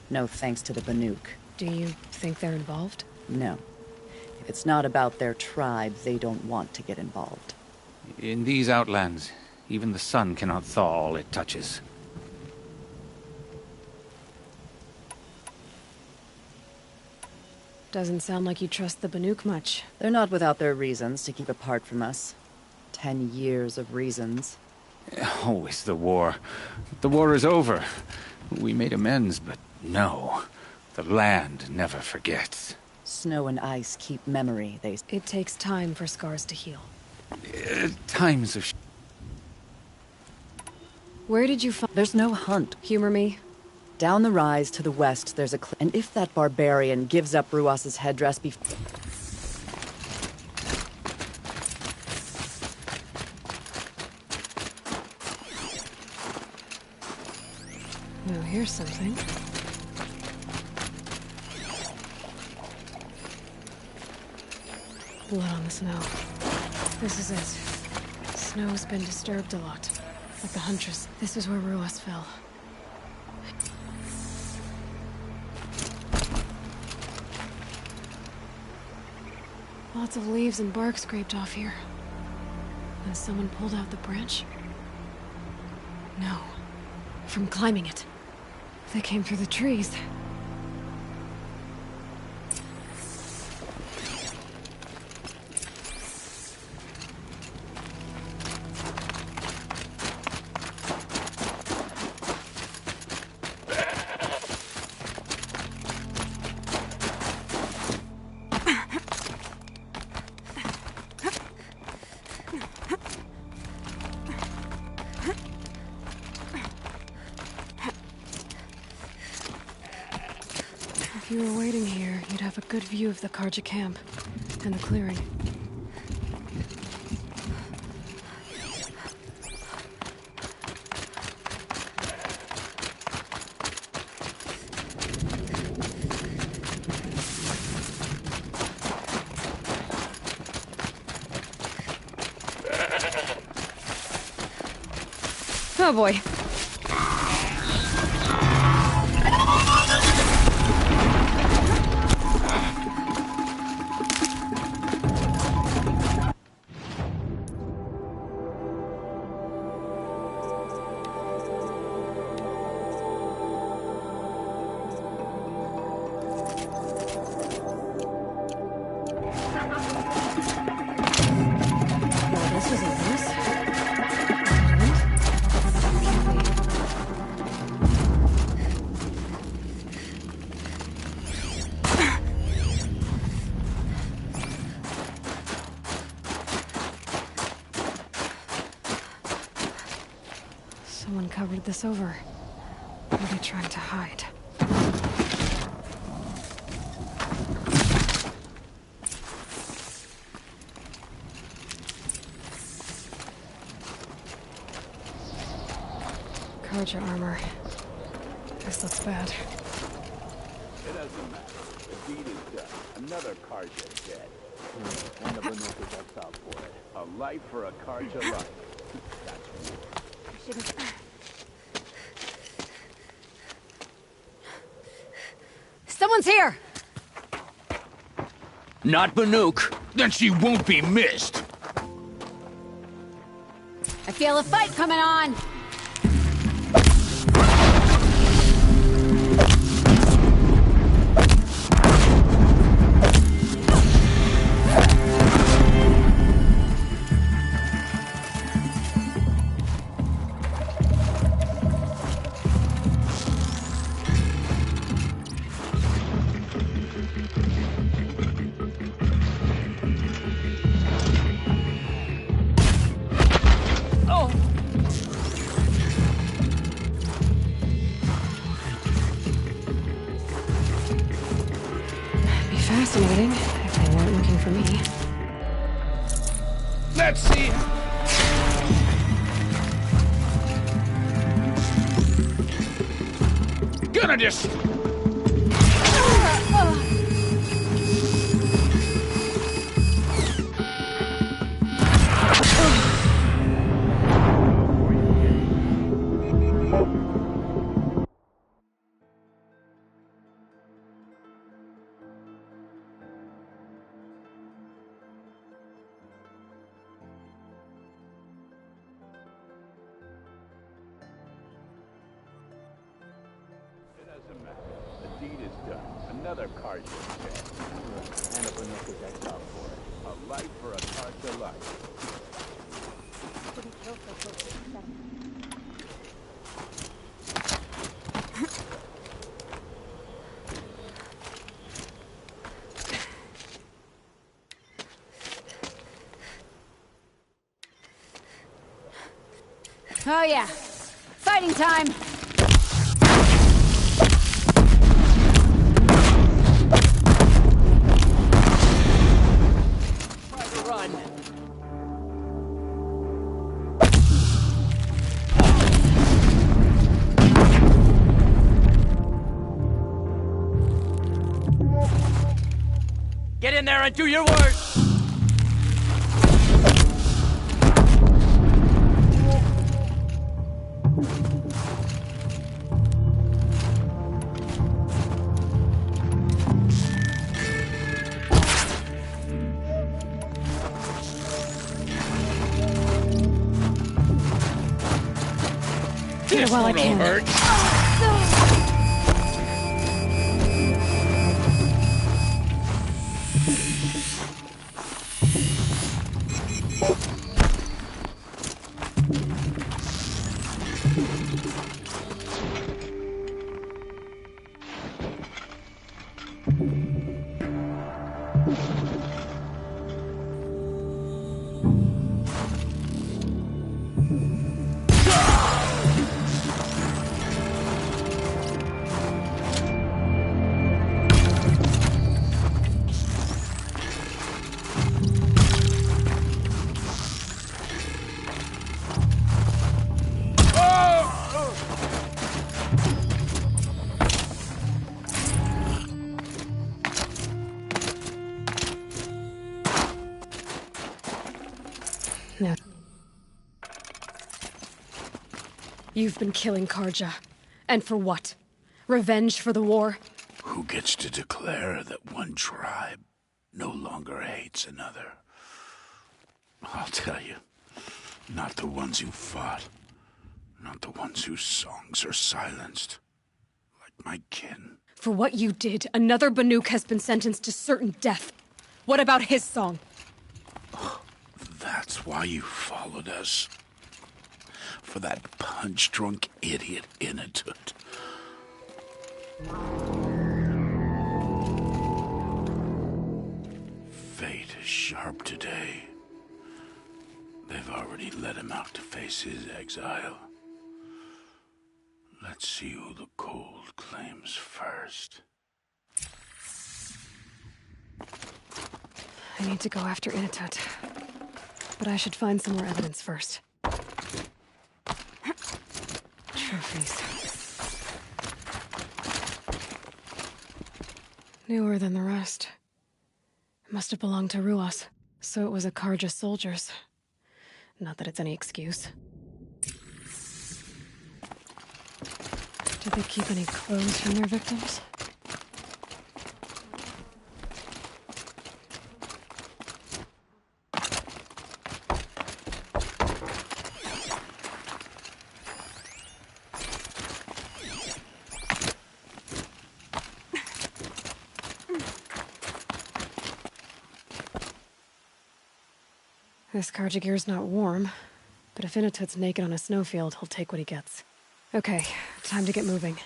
No thanks to the Banuk. Do you think they're involved? No. If it's not about their tribe, they don't want to get involved. In these outlands, even the sun cannot thaw all it touches. Doesn't sound like you trust the Banuk much. They're not without their reasons to keep apart from us. 10 years of reasons. Always the war. The war is over. We made amends, but no. The land never forgets. Snow and ice keep memory, they... It takes time for scars to heal. Times of... Where did you find... There's no hunt. Humor me. Down the rise to the west, there's a and if that barbarian gives up Ruas's headdress Oh, here's something. Blood on the snow. This is it. Snow's been disturbed a lot. Like the Huntress. This is where Ruas fell. Lots of leaves and bark scraped off here. And someone pulled out the branch? No. From climbing it. They came through the trees. If you were waiting here, you'd have a good view of the Karja camp and the clearing. Oh boy. Someone covered this over. What are they trying to hide? Karja armor. This looks bad. It doesn't matter. The deed is done. Another Karja is dead. One of the milkers exiled for it. A life for a Karja life. That's war. Someone's here! Not Banuk. Then she won't be missed. I feel a fight coming on! Fascinating, if they weren't looking for me. Let's see. Gonna just... The deed is done. Another Karja is dead. And a Banuk is exiled for it. A life for a Karja life. Oh yeah. Fighting time! Get in there and do your worst! Here while I can. No. You've been killing Karja. And for what? Revenge for the war? Who gets to declare that one tribe no longer hates another? I'll tell you, not the ones who fought. Not the ones whose songs are silenced. Like my kin. For what you did, another Banuk has been sentenced to certain death. What about his song? That's why you followed us. For that punch-drunk idiot Inatut. Fate is sharp today. They've already let him out to face his exile. Let's see who the cold claims first. I need to go after Inatut. But I should find some more evidence first. Trophies. Newer than the rest. It must have belonged to Ruas, so it was a Karja soldier's. Not that it's any excuse. Did they keep any clothes from their victims? This Karja gear's not warm, but if Inatut's naked on a snowfield, he'll take what he gets. Okay, time to get moving.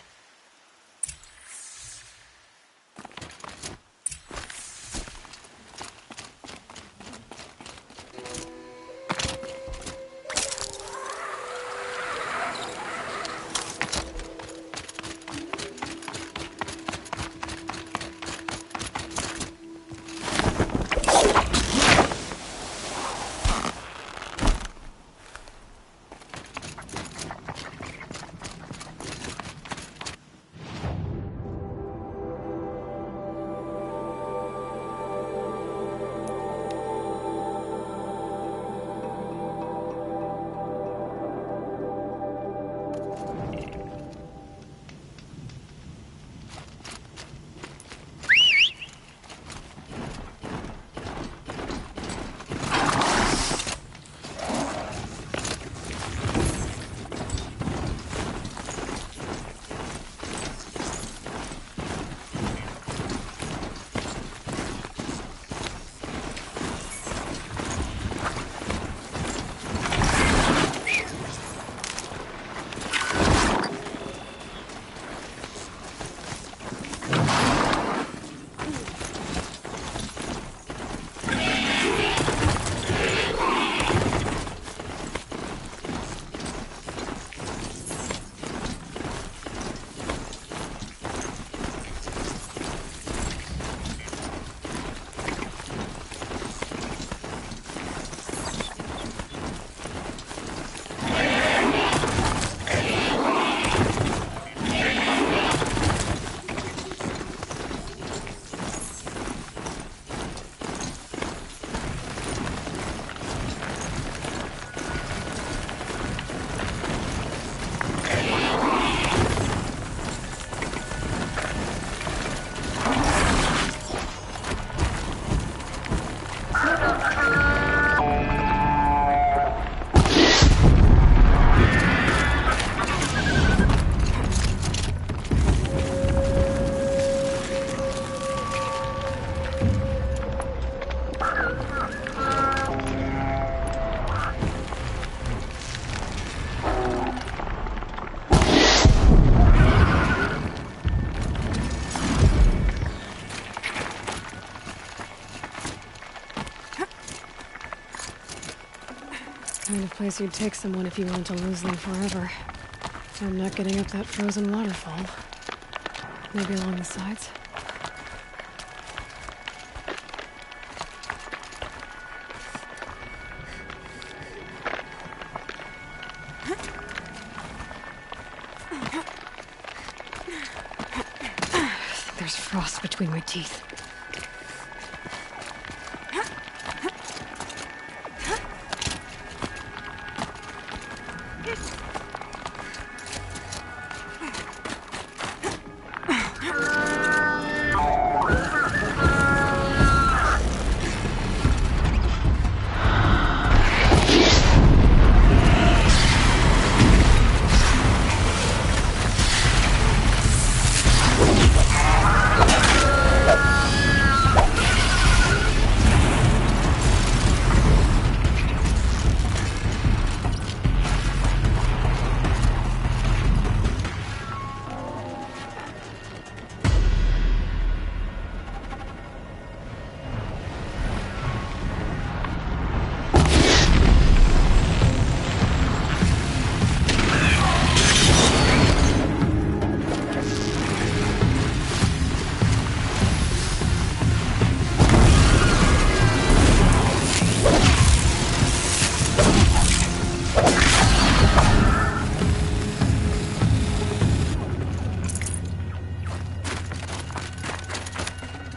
guess you'd take someone if you want to lose them forever. I'm not getting up that frozen waterfall. Maybe along the sides? There's frost between my teeth.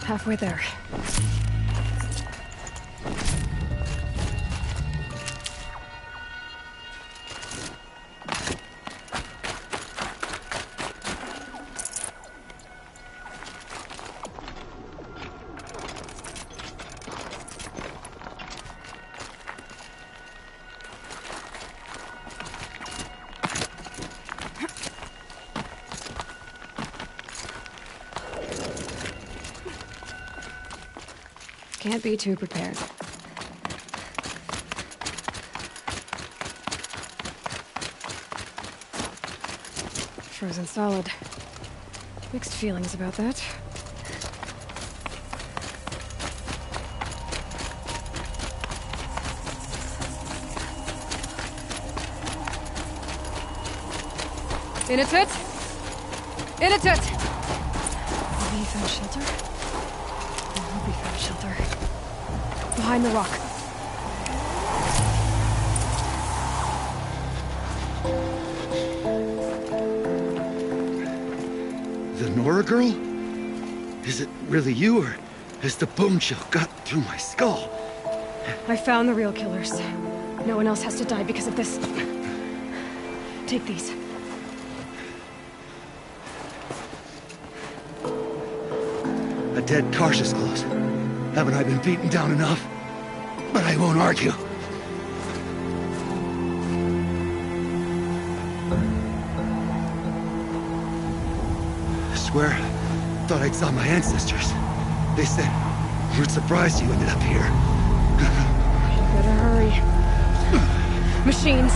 Halfway there. Can't be too prepared. Frozen solid. Mixed feelings about that. In it! In it! Maybe he found shelter? I hope he found shelter. Behind the rock. The Nora girl? Is it really you, or has the bone shell got through my skull? I found the real killers. No one else has to die because of this. Take these. A dead Karsh's close. Haven't I been beaten down enough? But I won't argue. I swear, thought I'd saw my ancestors. They said, we're surprised you ended up here. Better hurry. Machines.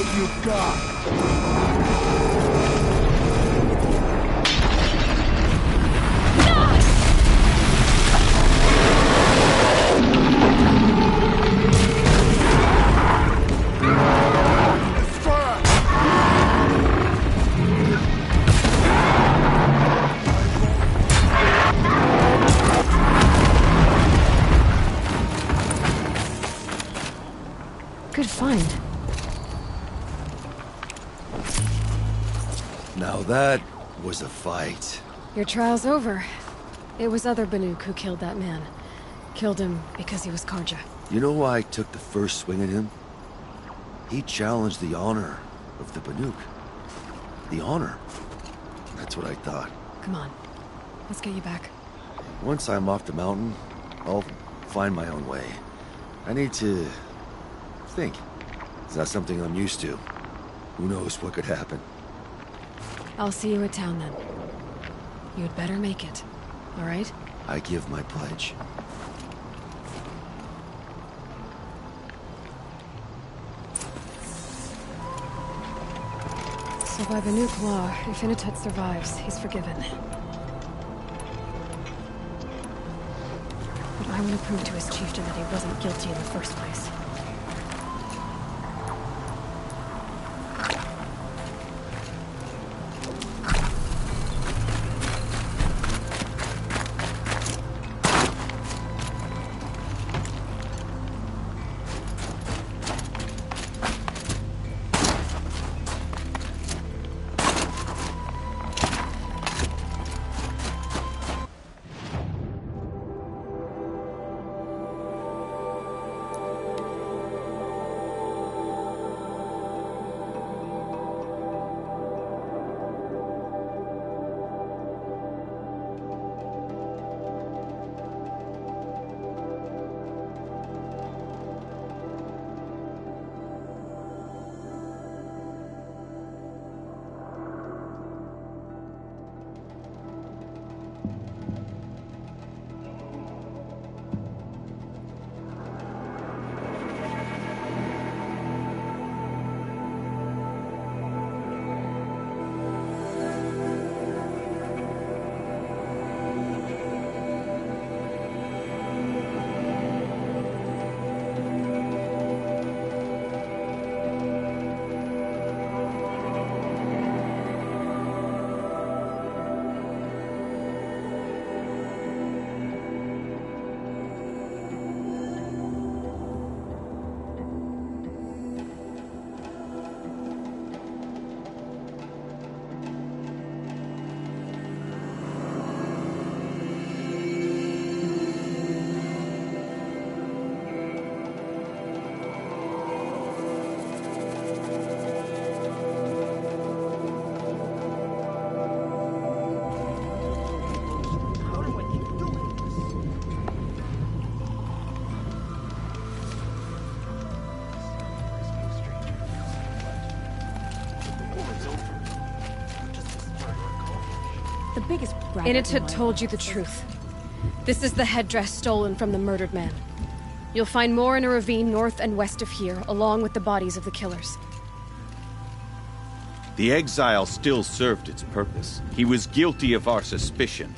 what you've got! Good find. Now that was a fight. Your trial's over. It was other Banuk who killed that man. Killed him because he was Karja. You know why I took the first swing at him? He challenged the honor of the Banuk. The honor. That's what I thought. Come on. Let's get you back. Once I'm off the mountain, I'll find my own way. I need to think. It's not something I'm used to. Who knows what could happen? I'll see you at town then. You'd better make it. All right? I give my pledge. So by Banuk law, if Inatut survives, he's forgiven. But I want to prove to his chieftain that he wasn't guilty in the first place. Inatut told you the truth. This is the headdress stolen from the murdered man. You'll find more in a ravine north and west of here, along with the bodies of the killers. The exile still served its purpose. He was guilty of our suspicion.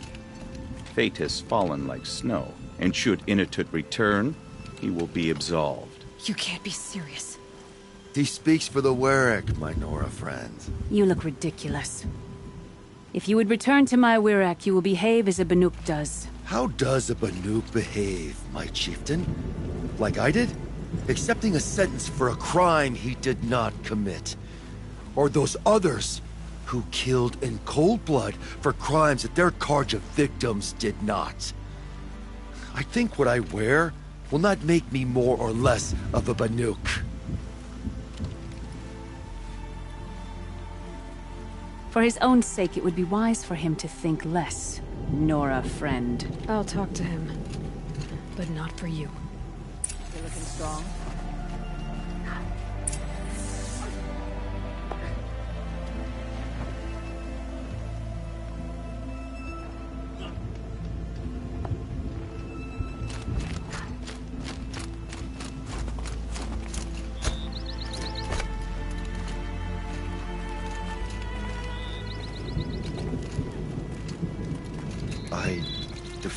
Fate has fallen like snow, and should Inatut return, he will be absolved. You can't be serious. He speaks for the Werak, my Nora friend. You look ridiculous. If you would return to my Werak, you will behave as a Banuk does. How does a Banuk behave, my chieftain? Like I did? Accepting a sentence for a crime he did not commit. Or those others who killed in cold blood for crimes that their Karja victims did not. I think what I wear will not make me more or less of a Banuk. For his own sake, it would be wise for him to think less. Nora, friend. I'll talk to him. But not for you. You're looking strong.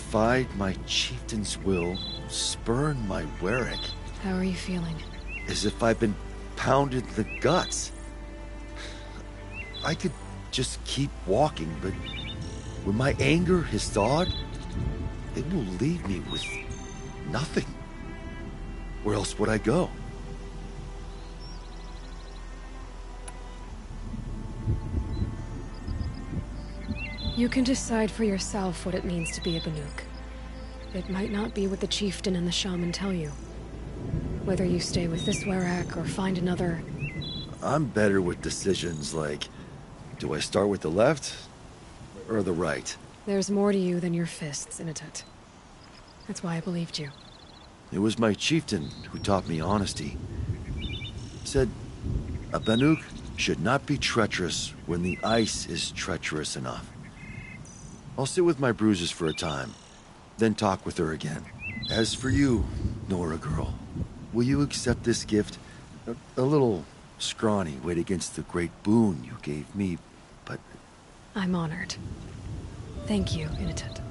defied my chieftain's will, spurned my Werak. How are you feeling? As if I've been pounded in the guts. I could just keep walking, but when my anger has thawed, it will leave me with nothing. Where else would I go? You can decide for yourself what it means to be a Banuk. It might not be what the chieftain and the shaman tell you. Whether you stay with this Werak or find another... I'm better with decisions like, do I start with the left or the right? There's more to you than your fists, Inatet. That's why I believed you. It was my chieftain who taught me honesty. Said, a Banuk should not be treacherous when the ice is treacherous enough. I'll sit with my bruises for a time, then talk with her again. As for you, Nora girl, will you accept this gift? A little scrawny weighed against the great boon you gave me, but... I'm honored. Thank you, Inatet.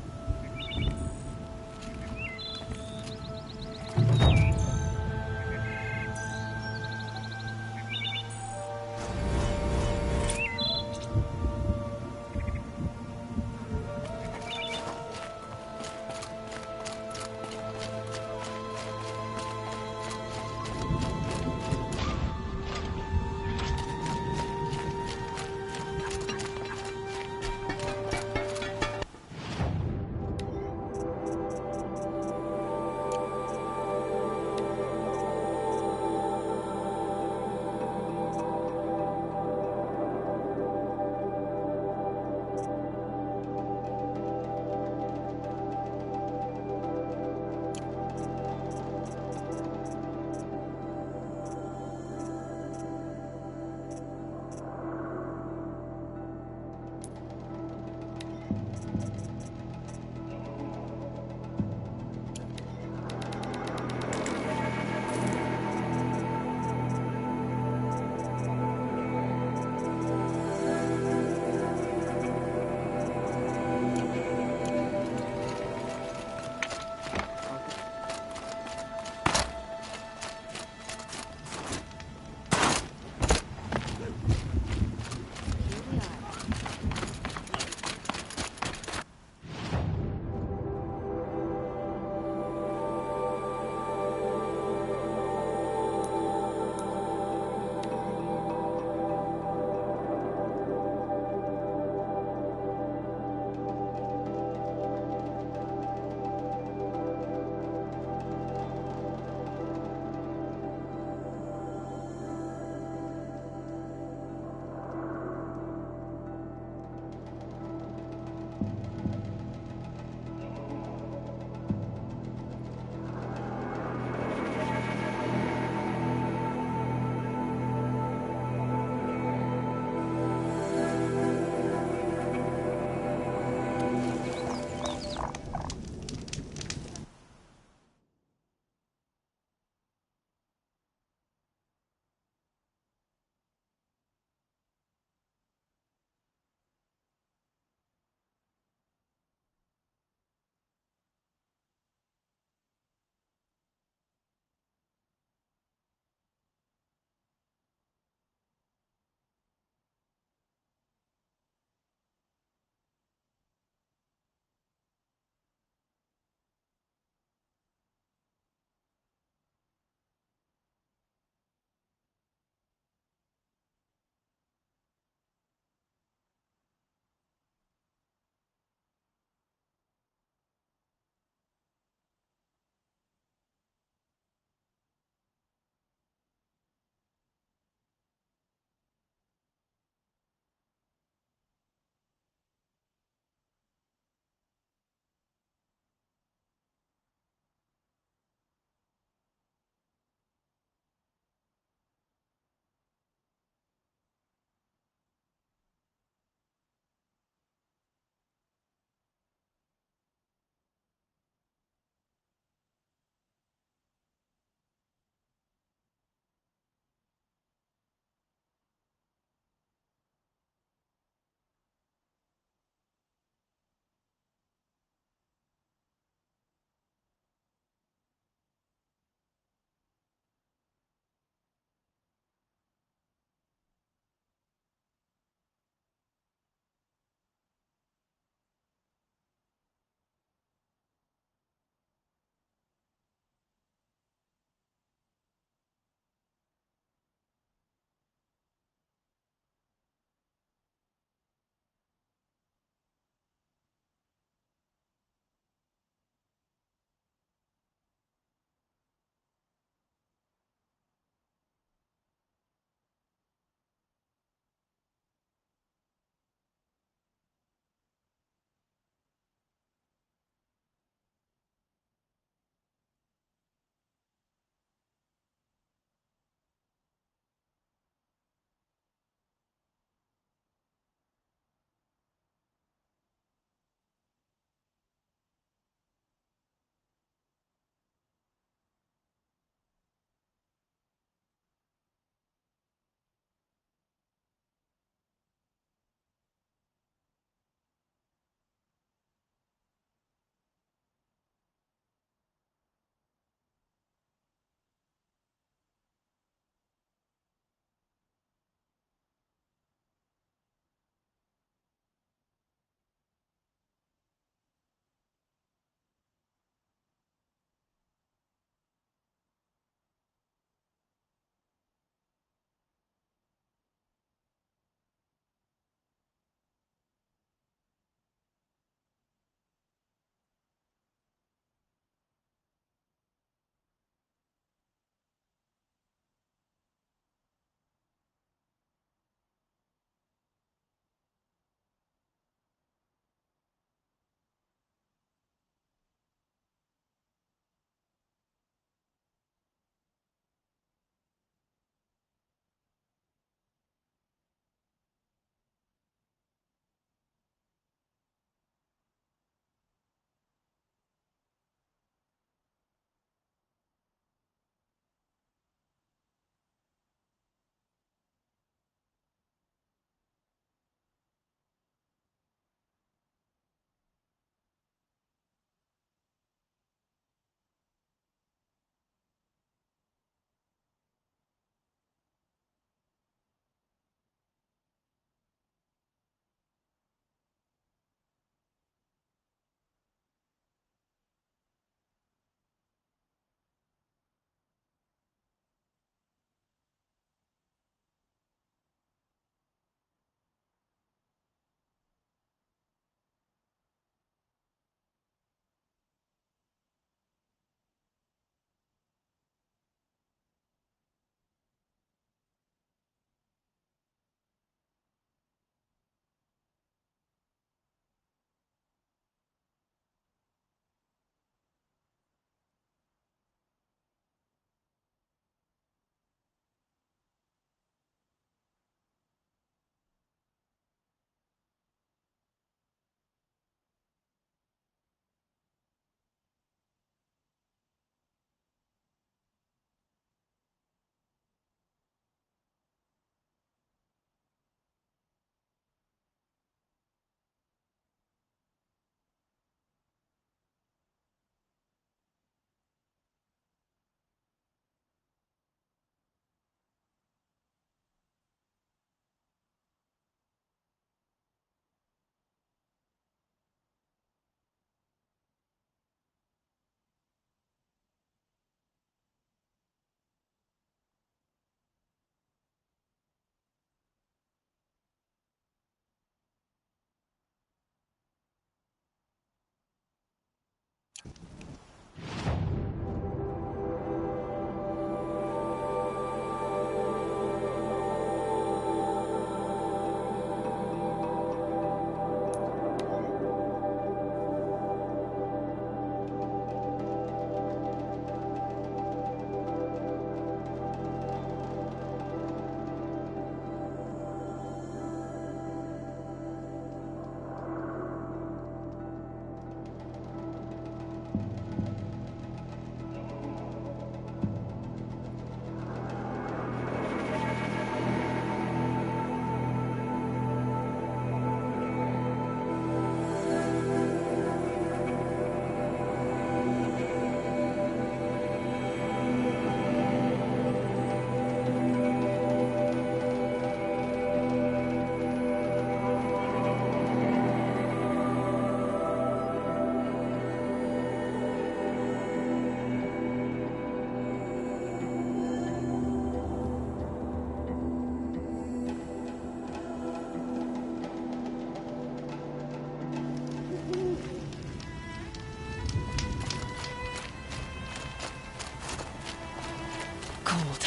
cold.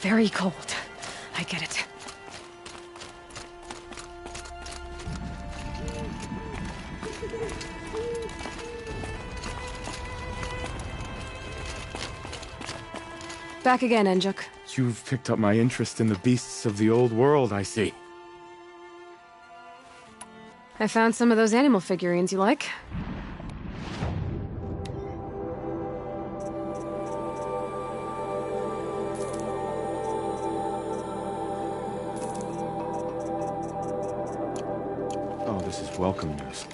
Very cold. I get it. Back again, Enjuk. You've picked up my interest in the beasts of the old world, I see. I found some of those animal figurines you like. Oh, this is welcome news.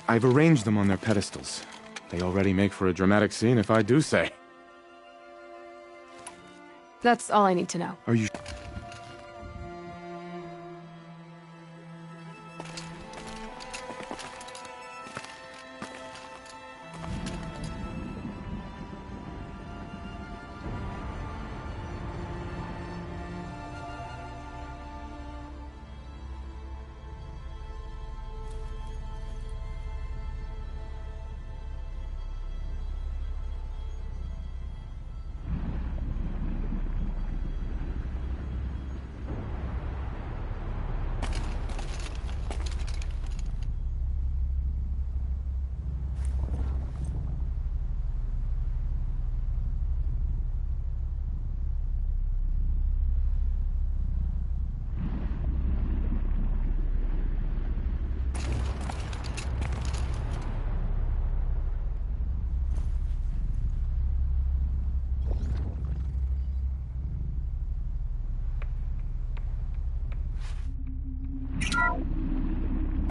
I've arranged them on their pedestals. They already make for a dramatic scene, if I do say. That's all I need to know. Are you...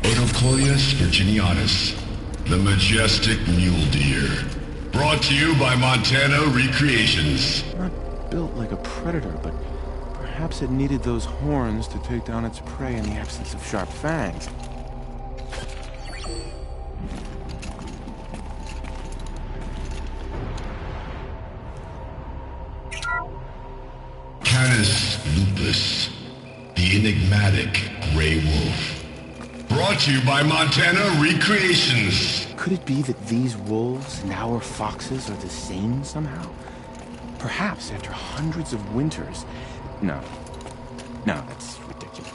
Odocoius virginianus, the majestic mule deer. Brought to you by Montana Recreations. Not built like a predator, but perhaps it needed those horns to take down its prey in the absence of sharp fangs. Canis lupus, the enigmatic gray wolf. Brought to you by Montana Recreations. Could it be that these wolves and our foxes are the same somehow? Perhaps after hundreds of winters... No. No, that's ridiculous.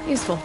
Useful.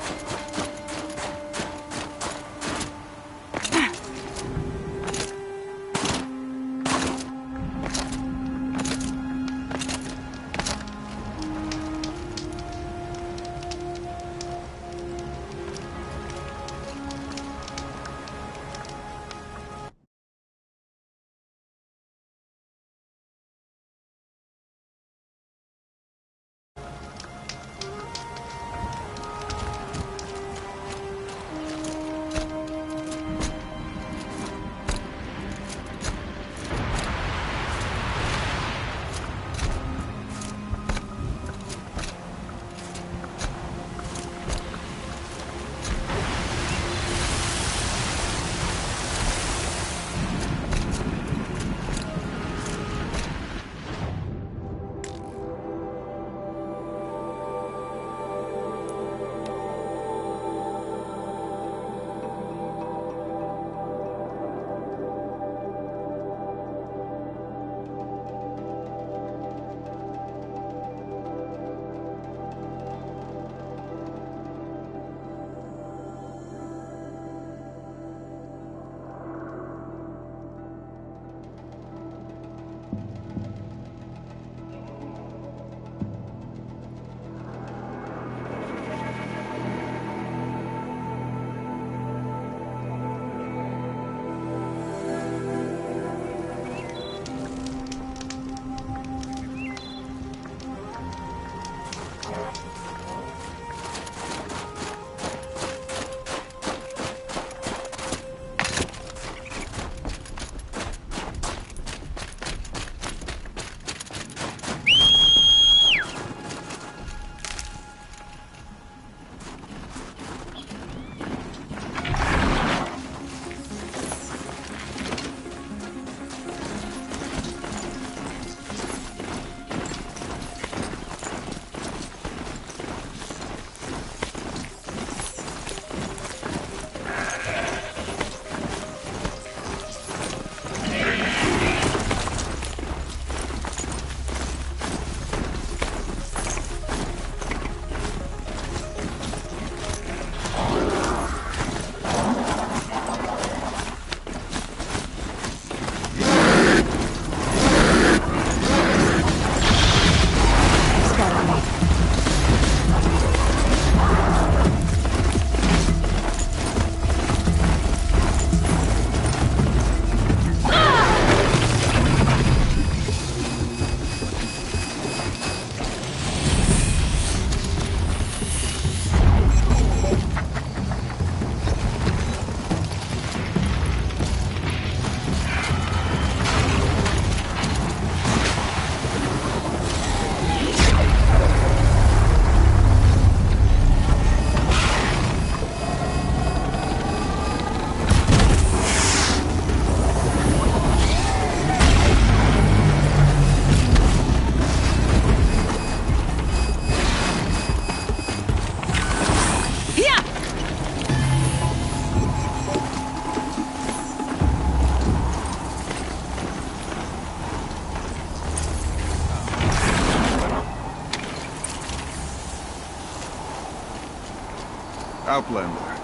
Outlander,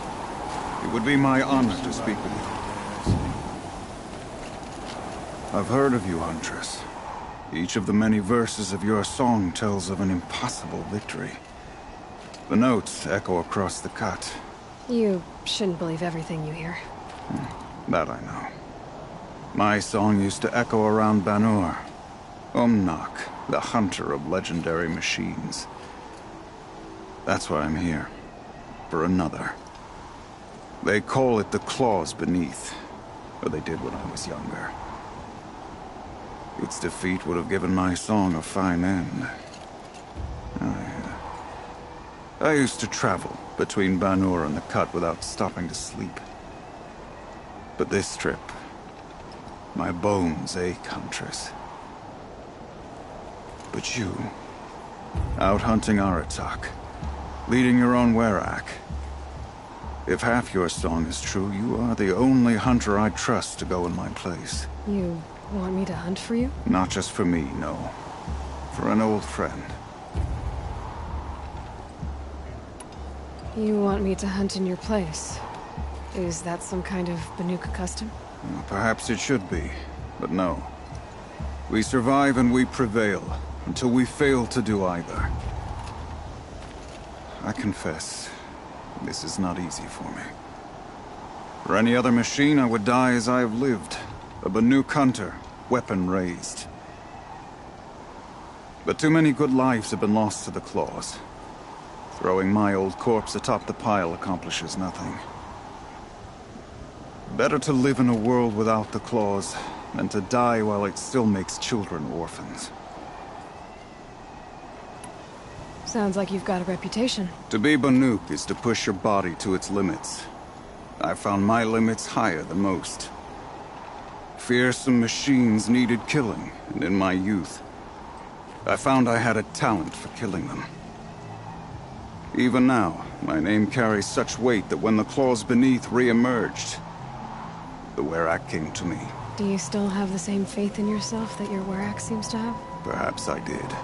it would be my honor to speak with you. I've heard of you, Huntress. Each of the many verses of your song tells of an impossible victory. The notes echo across the cut. You shouldn't believe everything you hear. That I know. My song used to echo around Banur. Umnak, the hunter of legendary machines. That's why I'm here. For another. They call it the claws beneath. Or they did when I was younger. Its defeat would have given my song a fine end. I used to travel between Banur and the Cut without stopping to sleep. But this trip, my bones ache, Huntress. But you, out hunting Aratak, leading your own Werak. If half your song is true, you are the only hunter I trust to go in my place. You want me to hunt for you? Not just for me, no. For an old friend. You want me to hunt in your place? Is that some kind of Banuk custom? Well, perhaps it should be, but no. We survive and we prevail, until we fail to do either. I confess, this is not easy for me. For any other machine, I would die as I have lived. A Banuk hunter, weapon raised. But too many good lives have been lost to the claws. Throwing my old corpse atop the pile accomplishes nothing. Better to live in a world without the claws than to die while it still makes children orphans. Sounds like you've got a reputation. To be Banuk is to push your body to its limits. I found my limits higher than most. Fearsome machines needed killing, and in my youth, I found I had a talent for killing them. Even now, my name carries such weight that when the claws beneath re-emerged, the Werak came to me. Do you still have the same faith in yourself that your Werak seems to have? Perhaps I did.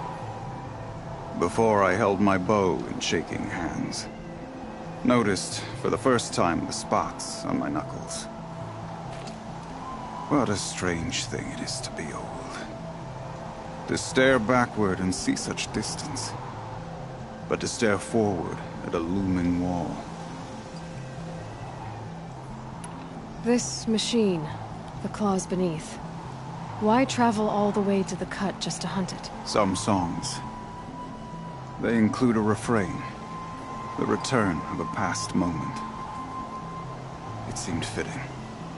Before I held my bow in shaking hands. Noticed, for the first time, the spots on my knuckles. What a strange thing it is to be old. To stare backward and see such distance. But to stare forward at a looming wall. This machine, the claws beneath. Why travel all the way to the Cut just to hunt it? Some songs. They include a refrain. The return of a past moment. It seemed fitting.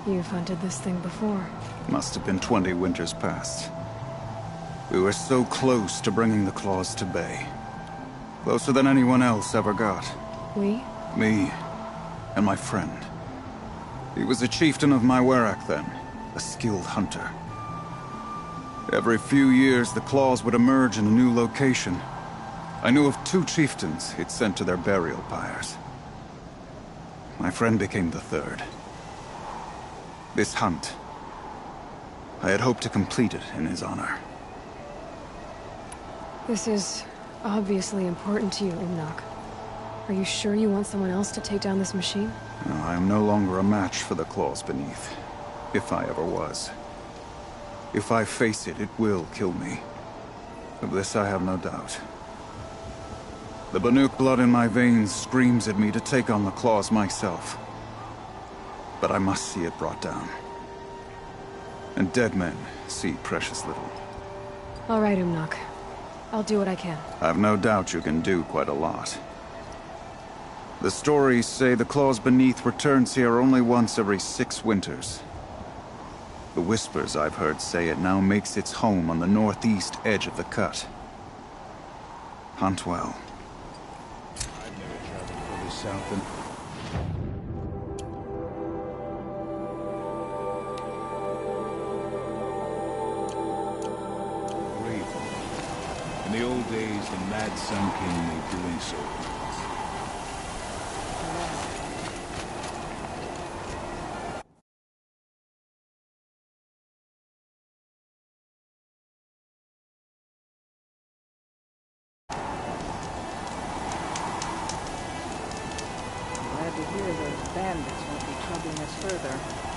You've hunted this thing before. Must have been 20 winters past. We were so close to bringing the claws to bay. Closer than anyone else ever got. We? Me and my friend. He was a chieftain of my Werak then, a skilled hunter. Every few years, the claws would emerge in a new location. I knew of 2 chieftains he'd sent to their burial pyres. My friend became the 3rd. This hunt, I had hoped to complete it in his honor. This is obviously important to you, Umnak. Are you sure you want someone else to take down this machine? No, I am no longer a match for the claws beneath, if I ever was. If I face it, it will kill me. Of this I have no doubt. The Banuk blood in my veins screams at me to take on the claws myself. But I must see it brought down. And dead men see precious little. All right, Umnak. I'll do what I can. I've no doubt you can do quite a lot. The stories say the claws beneath returns here only once every 6 winters. The whispers I've heard say it now makes its home on the northeast edge of the Cut. Hunt well. I've never traveled further south than... In the old days, the Mad Sun King made doing so. much further.